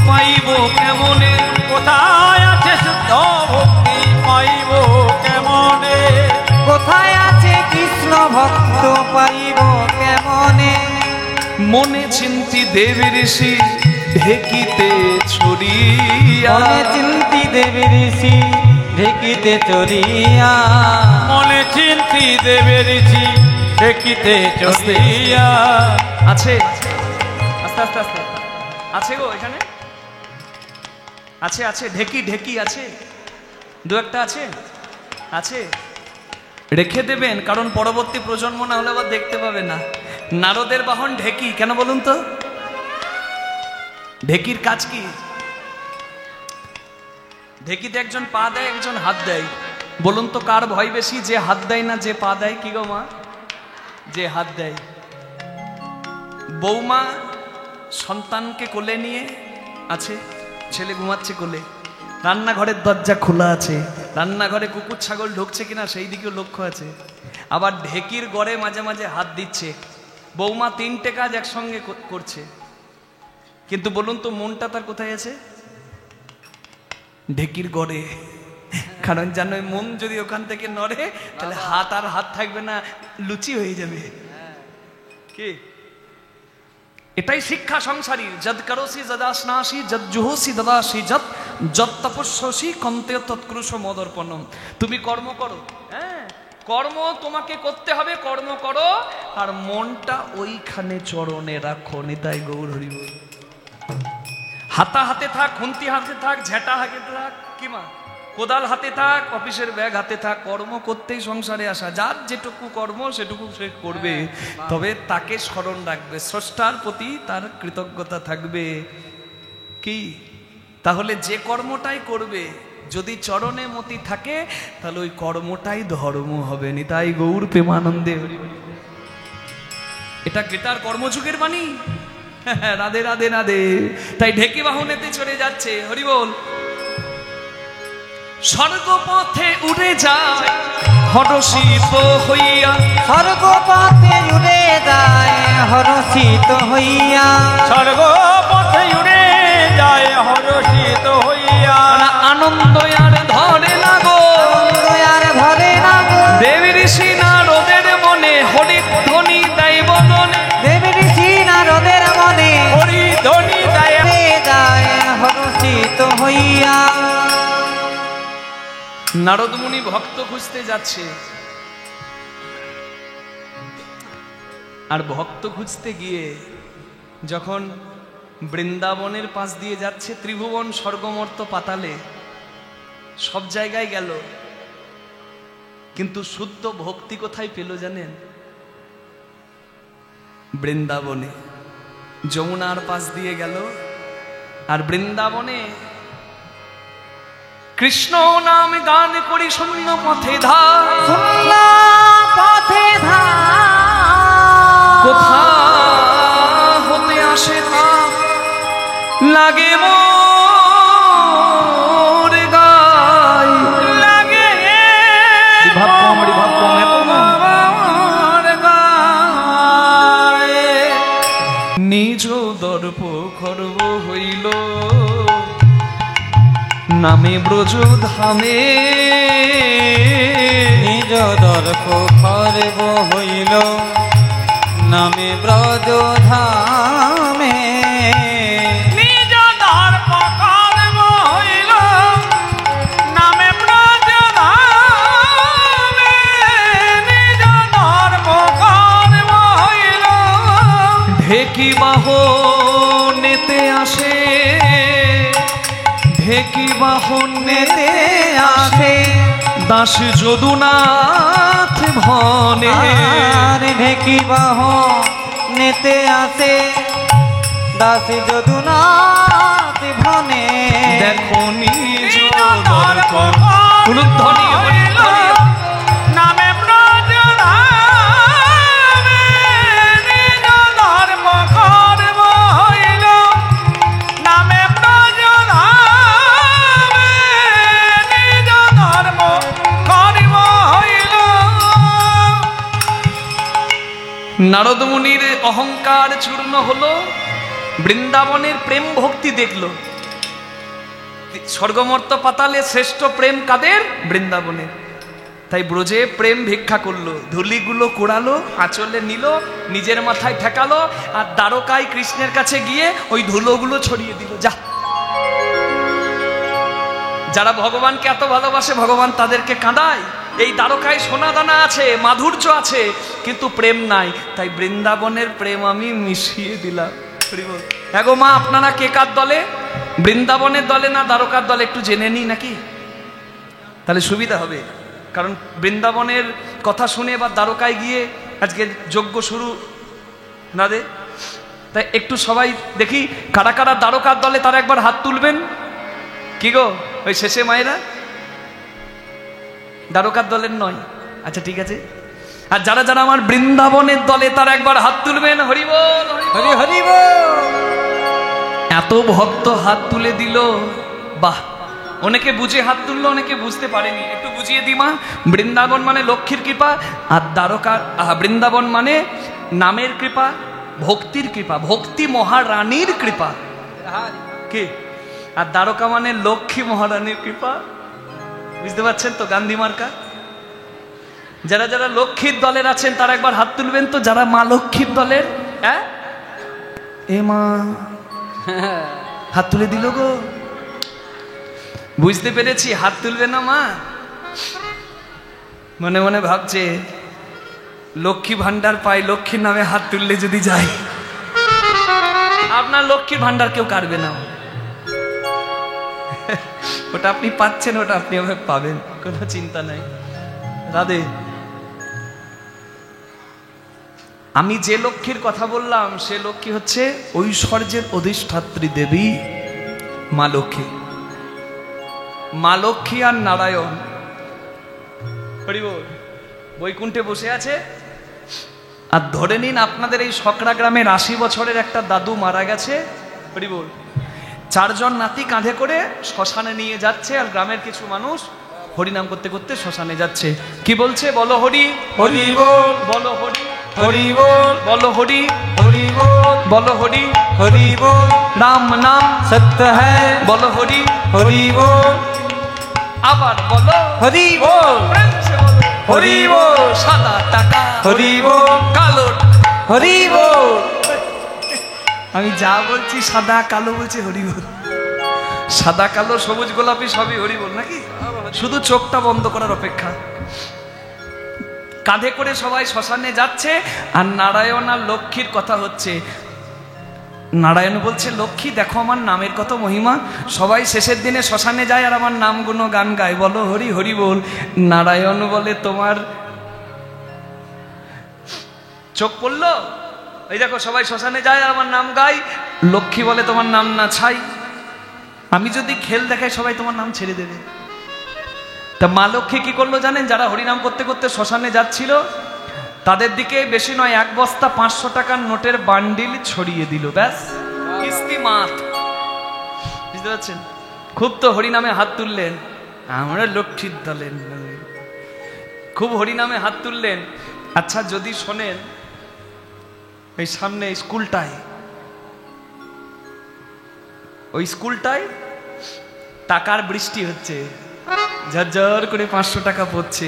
পাইব কেমনে? কোথায় আছে শুদ্ধ ভক্তি পাইব কেমনে, কোথায় আছে কৃষ্ণ ভক্ত পাইব কেমনে, মনে চিন্তি দেবী ঋষি ঢেকিতে ছড়িয়া, মনে চিন্তি দেবী ঋষি ঢেকিতে চড়িয়া, মনে চিন্তি দেবে ঋষি ঢেকিতে চড়িয়া। আছে আস্তে আস্তে আস্তে আছে গো এখানে আছে আছে ঢেকি ঢেকি আছে, দু একটা আছে আছে, রেখে দেবেন, কারণ পরবর্তী প্রজন্ম না হলে আবার দেখতে পাবে না। নারদের বাহন ঢেকি, কেন বলুন তো? ঢেকির কাজ কি? ঢেকিতে একজন পা দেয়, একজন হাত দেয়। বলুন তো কার ভয় বেশি, যে হাত দেয় না যে পা দেয়? কি গো মা? যে হাত দেয়। বৌমা সন্তানকে কোলে নিয়ে আছে, ছেলে ঘুমাচ্ছে কোলে, রান্নাঘরের দরজা খোলা আছে, রান্নাঘরে কুকুর ছাগল ঢুকছে কিনা সেই দিকেও লক্ষ্য আছে, আবার ঢেকির গড়ে মাঝে মাঝে হাত দিচ্ছে। বৌমা তিনটে কাজ একসঙ্গে করছে, কিন্তু বলুন তো মনটা তার কোথায় আছে? ঢেকির গড়ে। কারণ জানো মন যদি ওখান থেকে নড়ে তাহলে হাত আর হাত থাকবে না, লুচি হয়ে যাবে। কি এটাই শিক্ষা সংসারী। যদ করোসি যদাসনাসি যদ জুহসি দদাসি যদ যদ তপস্যসি কন্তে তৎক্রুশ মদর্পণম। তুমি কর্ম করো, হ্যাঁ কর্ম তোমাকে করতে হবে, কর্ম করো, আর মনটা ওইখানে চরণে রাখো। নিতাই গৌর হরি বল। হাতা হাতে থাক, খুন্তি হাতে থাক, ঝেঁটা হাতে থাক, কি মা কোদাল হাতে থাক, অফিসের ব্যাগ হাতে থাক, কর্ম করতেই সংসারে আসা। যার যেটুকু কর্ম সেটুকু সে করবে, তবে তাকে স্মরণ রাখবে, স্রষ্টার প্রতি তার কৃতজ্ঞতা থাকবে। কি তাহলে যে কর্মটাই করবে যদি চরণে মতি থাকে তাহলে ওই কর্মটাই ধর্ম হবে। নিতাই গৌর প্রেমানন্দে হরি বল। এটা গীতার কর্মযুগের বাণী। রাধে রাধে রাধে। তাই ঢেকি বাহনেতে চড়ে যাচ্ছে, হরি বল। স্বর্গপথে উড়ে যায় হরষিত হইয়া, স্বর্গপথে উড়ে যায় হরষিত হইয়া, স্বর্গপথে উড়ে যায় হরষিত হইয়া। আনন্দ আর ধরে না গো, আনন্দ আর ধরে না গো, দেবী ঋষি নারদের মনে হরি ধ্বনি দেয় বদনে, দেবী ঋষি নারদের মনে হরি ধ্বনি দেয় উড়ে যায় হরষিত হইয়া। নারদ মুনি ভক্ত খুঁজতে যাচ্ছে, আর ভক্ত খুঁজতে গিয়ে যখন বৃন্দাবনের পাশ দিয়ে যাচ্ছে, ত্রিভুবন স্বর্গমর্ত পাতালে সব জায়গায় গেল, কিন্তু শুদ্ধ ভক্তি কোথায় পেল জানেন? বৃন্দাবনে। যমুনার পাশ দিয়ে গেল, আর বৃন্দাবনে কৃষ্ণ নাম গান করি শূন্য পথে ধার, শূন্য পথে ধার, কোথা হতে আসে তা লাগে মোর গায়, লাগে ভাব কম রে, ভাব কম, এত না। মোর গায়ে। নিজ দর্প খর্ব হইল নামে ব্রজ ধামে, নিজ দর্প খর্ব হইল নামে ব্রজ ধামে, নিজ দর্প কর্ম হইল নামে ব্রজ ধামে, নিজ দর্প কর্ম হইল। ঢেকি বাহনেতে আসে, ঢেকি বাহনেতে আসে দাস যদুনাথ ভনে, আর ঢেকি বাহনেতে আসে দাস যদুনাথ ভনে। দেখো নিজ দর্প দর্প উলুধ্বনি হইল নামে ব্রজ ধামে, নিজ ধর্ম কর্ম হইল নামে ব্রজ ধামে, নিজ ধর্ম কর্ম হইল। নারদ মুনির অহংকার চূর্ণ হলো, বৃন্দাবনের প্রেম ভক্তি দেখলো, স্বর্গমর্ত পাতালে শ্রেষ্ঠ প্রেম কাদের? বৃন্দাবনের। তাই ব্রজে প্রেম ভিক্ষা করলো, ধুলিগুলো কুড়ালো, আঁচলে নিল, নিজের মাথায় ঠেকালো, আর দ্বারকায় কৃষ্ণের কাছে গিয়ে ওই ধুলোগুলো ছড়িয়ে দিল। যা, যারা ভগবানকে এত ভালোবাসে ভগবান তাদেরকে কাঁদায়। এই দ্বারকায় সোনা দানা আছে, মাধুর্য আছে, কিন্তু প্রেম নাই। তাই বৃন্দাবনের প্রেম আমি মিশিয়ে দিলাম। এগো মা, আপনারা কে কার দলে? বৃন্দাবনের দলে না দ্বারকার দলে? একটু জেনে নিই নাকি, তাহলে সুবিধা হবে। কারণ বৃন্দাবনের কথা শুনে বা দ্বারকায় গিয়ে আজকে যজ্ঞ শুরু না দে। তাই একটু সবাই দেখি কারা কারা দ্বারকার দলে, তারা একবার হাত তুলবেন। কি গো, ওই শেষে মায়েরা দ্বারকার দলের নয়? আচ্ছা ঠিক আছে। আর যারা যারা আমার বৃন্দাবনের দলে তারা একবার হাত তুলবেন। হরি বল, হরি হরি বল। এত ভক্ত হাত তুলে দিল, বাহ। অনেকে বুঝে হাত তুললো, অনেকে বুঝতে পারেনি। একটু বুঝিয়ে দি মা। বৃন্দাবন মানে লক্ষ্মীর কৃপা, আর দ্বারকা বৃন্দাবন মানে নামের কৃপা, ভক্তির কৃপা, ভক্তি মহারানীর কৃপা। কি? আর দ্বারকা মানে লক্ষ্মী মহারানীর কৃপা। বুঝতে পারছেন তো গান্ধী মার্কা? যারা যারা লক্ষ্মীর দলের আছেন তারা একবার হাত তুলবেন তো, যারা মা লক্ষ্মীর দলের। হ্যাঁ, এ মা হাত তুলে দিল গো। বুঝতে পেরেছি, হাত তুলবে না মা? মনে মনে ভাবছে লক্ষ্মী ভান্ডার পাই, লক্ষ্মীর নামে হাত তুললে যদি যাই। আপনার লক্ষ্মীর ভান্ডার কেউ কাটবে না, ওটা আপনি পাচ্ছেন, ওটা আপনি আমাকে পাবেন, কোনো চিন্তা নাই। রাধে। আমি যে লক্ষ্মীর কথা বললাম সে লক্ষ্মী হচ্ছে ঐশ্বর্যের অধিষ্ঠাত্রী দেবী মা লক্ষ্মী। মা লক্ষ্মী আর নারায়ণ হরিবল বৈকুণ্ঠে বসে আছে। আর ধরে নিন আপনাদের এই সকড়া গ্রামের ৮০ বছরের একটা দাদু মারা গেছে। হরিবল। 4 জন নাতি কাঁধে করে শ্মশানে নিয়ে যাচ্ছে, আর গ্রামের কিছু মানুষ হরিনাম করতে করতে শ্মশানে যাচ্ছে। কি বলছে? বলো হরি হরি বল, বলো হরি হরি বল, বলো হরি হরি বল, বলো হরি হরি বল। রাম নাম সত্য হ্যায়, বলো হরি হরি বল। আবার বলো হরি বল, হরি বল। সাদা টাকা হরি বল, কালো হরি বল। আমি যা বলছি সাদা কালো বলছি হরি বল। সাদা কালো সবুজ গোলাপি সবই হরি বল নাকি? শুধু চোখটা বন্ধ করার অপেক্ষা। কাঁধে করে সবাই শ্মশানে যাচ্ছে, আর নারায়ণ আর লক্ষ্মীর কথা হচ্ছে। নারায়ণ বলছে, লক্ষ্মী দেখো আমার নামের কত মহিমা। সবাই শেষের দিনে শ্মশানে যায় আর আমার নাম গুণ গান গায়, বলো হরি হরি বল। নারায়ণ বলে, তোমার চোখ পড়লো? এই দেখো সবাই শ্মশানে যায় আর আমার নাম গায়। লক্ষ্মী বলে, তোমার নাম না ছাই, আমি যদি খেল দেখাই সবাই তোমার নাম ছেড়ে দেবে। তা মা লক্ষ্মী কি করলো জানেন? যারা হরিনাম করতে করতে শ্মশানে যাচ্ছিল তাদের দিকে বেশি নয় 1 বস্তা 500 টাকার নোটের বান্ডিল ছড়িয়ে দিল। ব্যাস, কিস্তি মাত। বুঝতে পারছেন? খুব তো হরিনামে হাত তুললেন, আমরা লক্ষ্মীর দলের খুব হরিনামে হাত তুললেন। আচ্ছা যদি শোনেন, এই সামনে স্কুলটায়, ওই স্কুলটায় টাকার বৃষ্টি হচ্ছে, ঝরঝর করে 500 টাকা পড়ছে।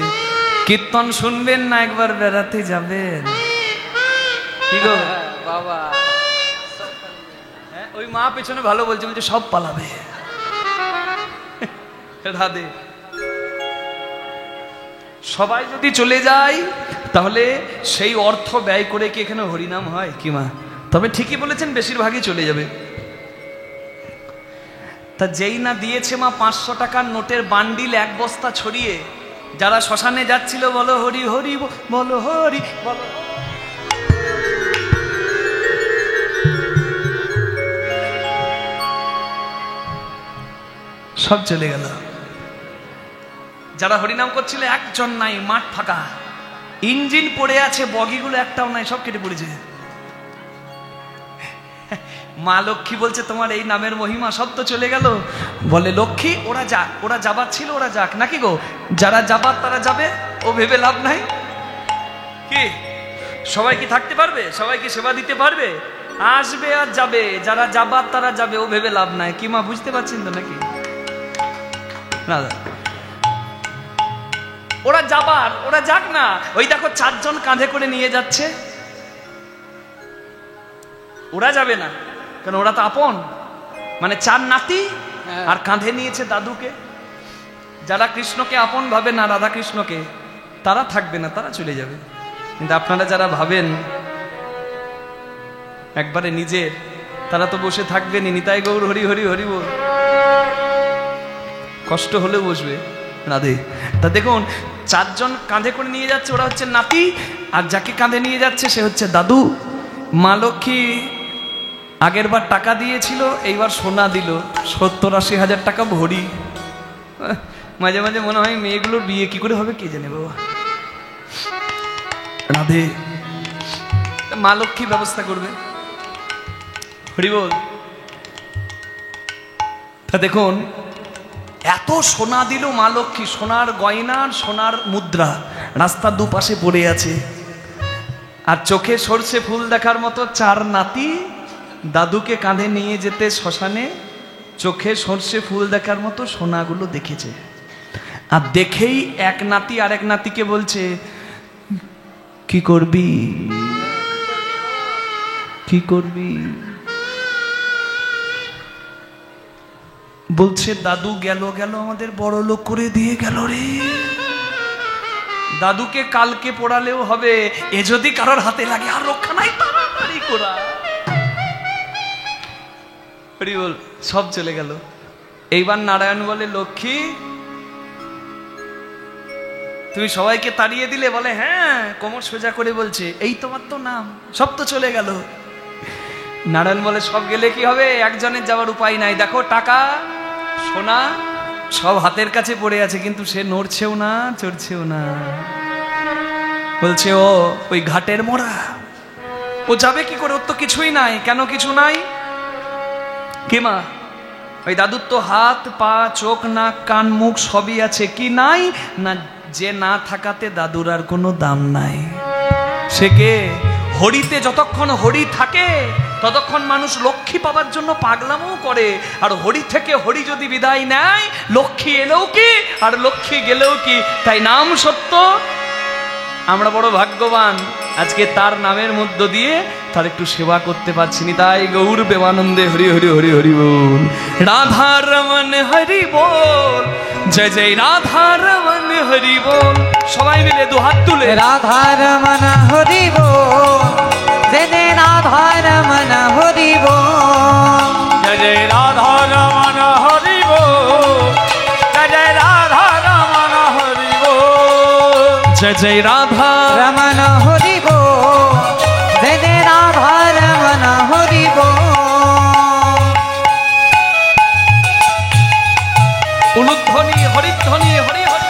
কীর্তন শুনবেন না একবার বেড়াতে যাবেন? কি গো বাবা? ওই মা পেছনে ভালো বলছে, বলছে সব পালাবে। রাধে। সবাই যদি চলে যায় তাহলে সেই অর্থ ব্যয় করে কি এখানে হরিনাম হয় কি মা? তবে ঠিকই বলেছেন, বেশিরভাগই চলে যাবে। তা যেই না দিয়েছে মা 500 টাকার নোটের বান্ডিল 1 বস্তা ছড়িয়ে, যারা শ্মশানে যাচ্ছিল বলো হরি হরি বলো হরি বলো, সব চলে গেল। যারা হরিনাম করছিল একজন নাই, মাঠ ফাঁকা, ইঞ্জিন পড়ে আছে, বগিগুলো একটাও নাই, সব কেটে পড়েছে। মা লক্ষ্মী বলছে, তোমার এই নামের মহিমা, সব তো চলে গেল। বলে লক্ষ্মী, ওরা যাক, ওরা যাবার ছিল ওরা যাক নাকি গো? যারা যাবার তারা যাবে, ও ভেবে লাভ নাই। কি সবাই কি থাকতে পারবে? সবাই কি সেবা দিতে পারবে? আসবে আর যাবে, যারা যাবার তারা যাবে, ও ভেবে লাভ নাই। কি মা বুঝতে পারছেন তো নাকি? ওরা যাবার, ওরা যাক না। ওই দেখো 4 জন কাঁধে করে নিয়ে যাচ্ছে। ওরা যাবে না, কারণ ওরা তো আপন, মানে 4 নাতি আর কাঁধে নিয়েছে দাদুকে। যারা কৃষ্ণকে আপন ভাবে না, রাধা কৃষ্ণকে, তারা থাকবে না, তারা চলে যাবে। কিন্তু আপনারা যারা ভাবেন একবারে নিজের, তারা তো বসে থাকবেন। নিতাই গৌর হরি হরি হরি বল, কষ্ট হলেও বসবে রাধে। তা দেখুন 4 জন কাঁধে করে নিয়ে যাচ্ছে, ওরা হচ্ছে নাতি, আর যাকে কাঁধে নিয়ে যাচ্ছে সে হচ্ছে দাদু। মা লক্ষ্মী আগের বার টাকা দিয়েছিল, এইবার সোনা দিল 70-80 হাজার টাকা ভরি। মাঝে মাঝে মনে হয় মেয়েগুলোর বিয়ে কি করে হবে কে জানে বাবা। রাধে, মা লক্ষ্মী ব্যবস্থা করবে, হরি বল। তা দেখুন এত সোনা দিল মা লক্ষ্মী, সোনার গয়নার, সোনার মুদ্রা রাস্তার দুপাশে পড়ে আছে। আর চোখে সরষে ফুল দেখার মতো 4 নাতি দাদুকে কাঁধে নিয়ে যেতে শ্মশানে চোখে সরষে ফুল দেখার মতো সোনাগুলো দেখেছে। আর দেখেই এক নাতি আরেক নাতিকে বলছে, কি করবি, কি করবি? বলছে দাদু গেল গেল আমাদের বড় লোক করে দিয়ে গেল রে। দাদুকে কালকে পোড়ালেও হবে, এ যদি কারোর হাতে লাগে আর রক্ষা নাই, তাড়াতাড়ি করা। হরি বল, সব চলে গেল। এইবার নারায়ণ বলে, লক্ষ্মী তুমি সবাইকে তাড়িয়ে দিলে? বলে হ্যাঁ। কোমর সোজা করে বলছে, এই তোমার তো নাম, সব তো চলে গেল। নারায়ণ বলে, সব গেলে কি হবে, একজনের যাওয়ার উপায় নাই। দেখো টাকা সোনা সব হাতের কাছে পড়ে আছে, কিন্তু সে নড়ছেও না, চড়ছেও না। বলছে ও ওই ঘাটের মোড়া, ও যাবে কি করে, ওর তো কিছুই নাই। কেন কিছু নাই? কি মা, ওই দাদুর তো হাত পা চোখ নাক কান মুখ সবই আছে, কি নাই না, যে না থাকাতে দাদুর আর কোনো দাম নাই। সে কে? হরিতে যতক্ষণ হরি থাকে ততক্ষণ মানুষ লক্ষ্মী পাবার জন্য পাগলামও করে। আর হরি থেকে হরি যদি বিদায় নেয়, লক্ষ্মী এলেও কি আর লক্ষ্মী গেলেও কি। তাই নাম সত্য, আমরা বড় ভাগ্যবান আজকে তার নামের মধ্য দিয়ে তার একটু সেবা করতে পারছি। তাই গৌর প্রেমানন্দে হরি হরি হরি হরি বল। রাধা রমন হরি বল, জয় জয় রাধা রমন হরি বল। সবাই মিলে দুহাত তুলে রাধা রমন হরি বল, জয় জয় রাধা রমন হরি বল। জয় জয় রাধা রমন হরি বল, জয় জয় রাধা রমন হরি বল। জয় জয় রাধা রমন হরি বল, জয় জয় রাধা রমন হরি বল। উলুধ্বনি হরিধ্বনি হরি হরি।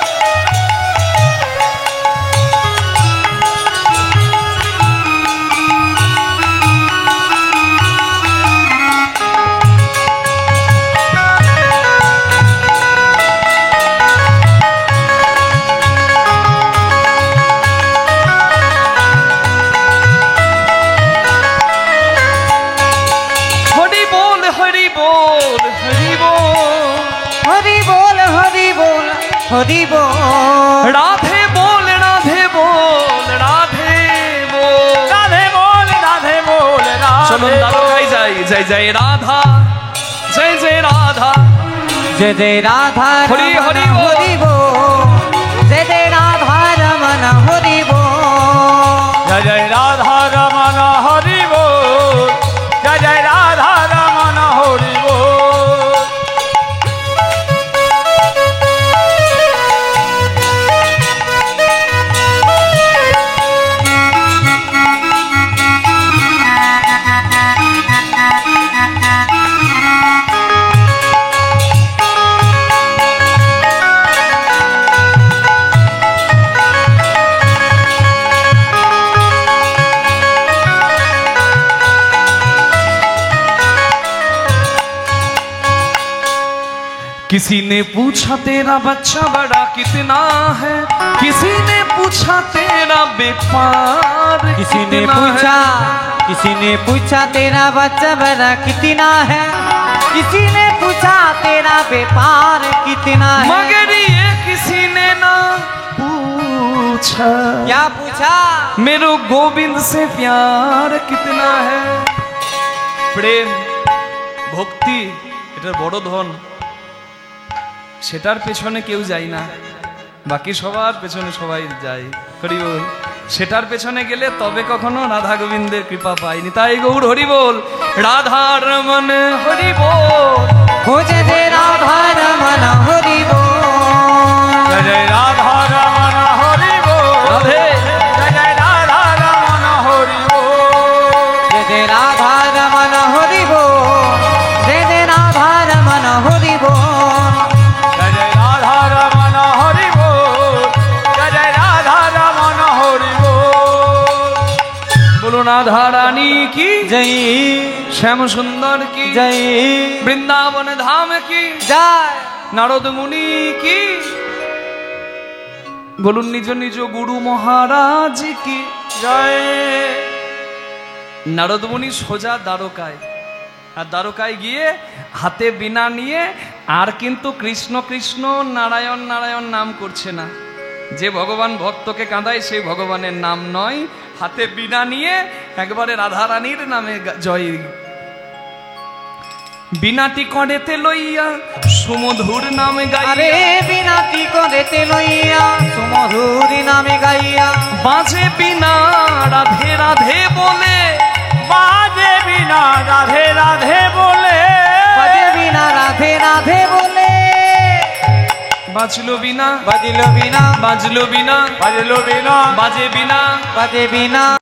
হরি বল, রাধে বল রাধে বল রাধে বল রাধে বল রাধে বল চলুন দ্বারকায় যাই। জয় জয় রাধা, জয় জয় রাধা, জয় জয় রাধা হরি হরি হরি বল, জয় জয় রাধা রমন হরি বল। জয় জয় রাধা রমন হরি বল, জয় জয় রাধা রমন হরি বল। किसी ने पूछा तेरा बच्चा बड़ा कितना है, किसी ने पूछा तेरा व्यापार किसी ने पूछा, किसी ने पूछा तेरा बच्चा बड़ा कितना है, किसी ने पूछा तेरा व्यापार कितना है मगर ये किसी ने ना पूछा क्या पूछा मेरो गोविंद से प्यार कितना है প্রেম ভক্তি এটার বড় ধন সেটার পেছনে কেউ যায় না বাকি সবার পেছনে সবাই যায় হরি বল সেটার পেছনে গেলে তবে কখনো রাধা গোবিন্দের কৃপা পাইনি তাই গৌর হরি বল রাধার রমন হরি বল खोजे दे राधा रमन हरि बोल जय जय राधा रमन हरि बोल রাধে जय जय राधा रमन हरि बोल जय जय राधा रमन हरि बोल जय जय राधा रमन हरि बोल जय जय राधा रमन हरि बोल जय जय राधा रमन हरि बोल বলুন রাধা রানী কি जय শ্যাম সুন্দর কি जय বৃন্দাবন ধাম কি जय নারদ মুনি কি বলুন নিজ নিজ গুরু মহারাজ কি जय নারদ মুনি সোজা দ্বারকায় আর দ্বারকায় গিয়ে হাতে বীণা নিয়ে আর কিন্তু কৃষ্ণ কৃষ্ণ নারায়ণ নারায়ণ নাম করছে না যে ভগবান ভক্তকে কাঁদায় সেই ভগবানের নাম নয় হাতে বীণা নিয়ে একবারে রাধা রানীর নামে জয় বিনাটি করেতে লইয়া সুমধুর নামে গাই अरे बिनाती को देते लोइया सुमधुरी नामे गाइया বাজে বিনা রাধে রাধে বলে बाजे बिना राधे राधे बोले बजे बिना राधे राधे बोले বাজলো বিনা बजलो बिना বাজলো বিনা बजलो बिना বাজে বিনা बजे बिना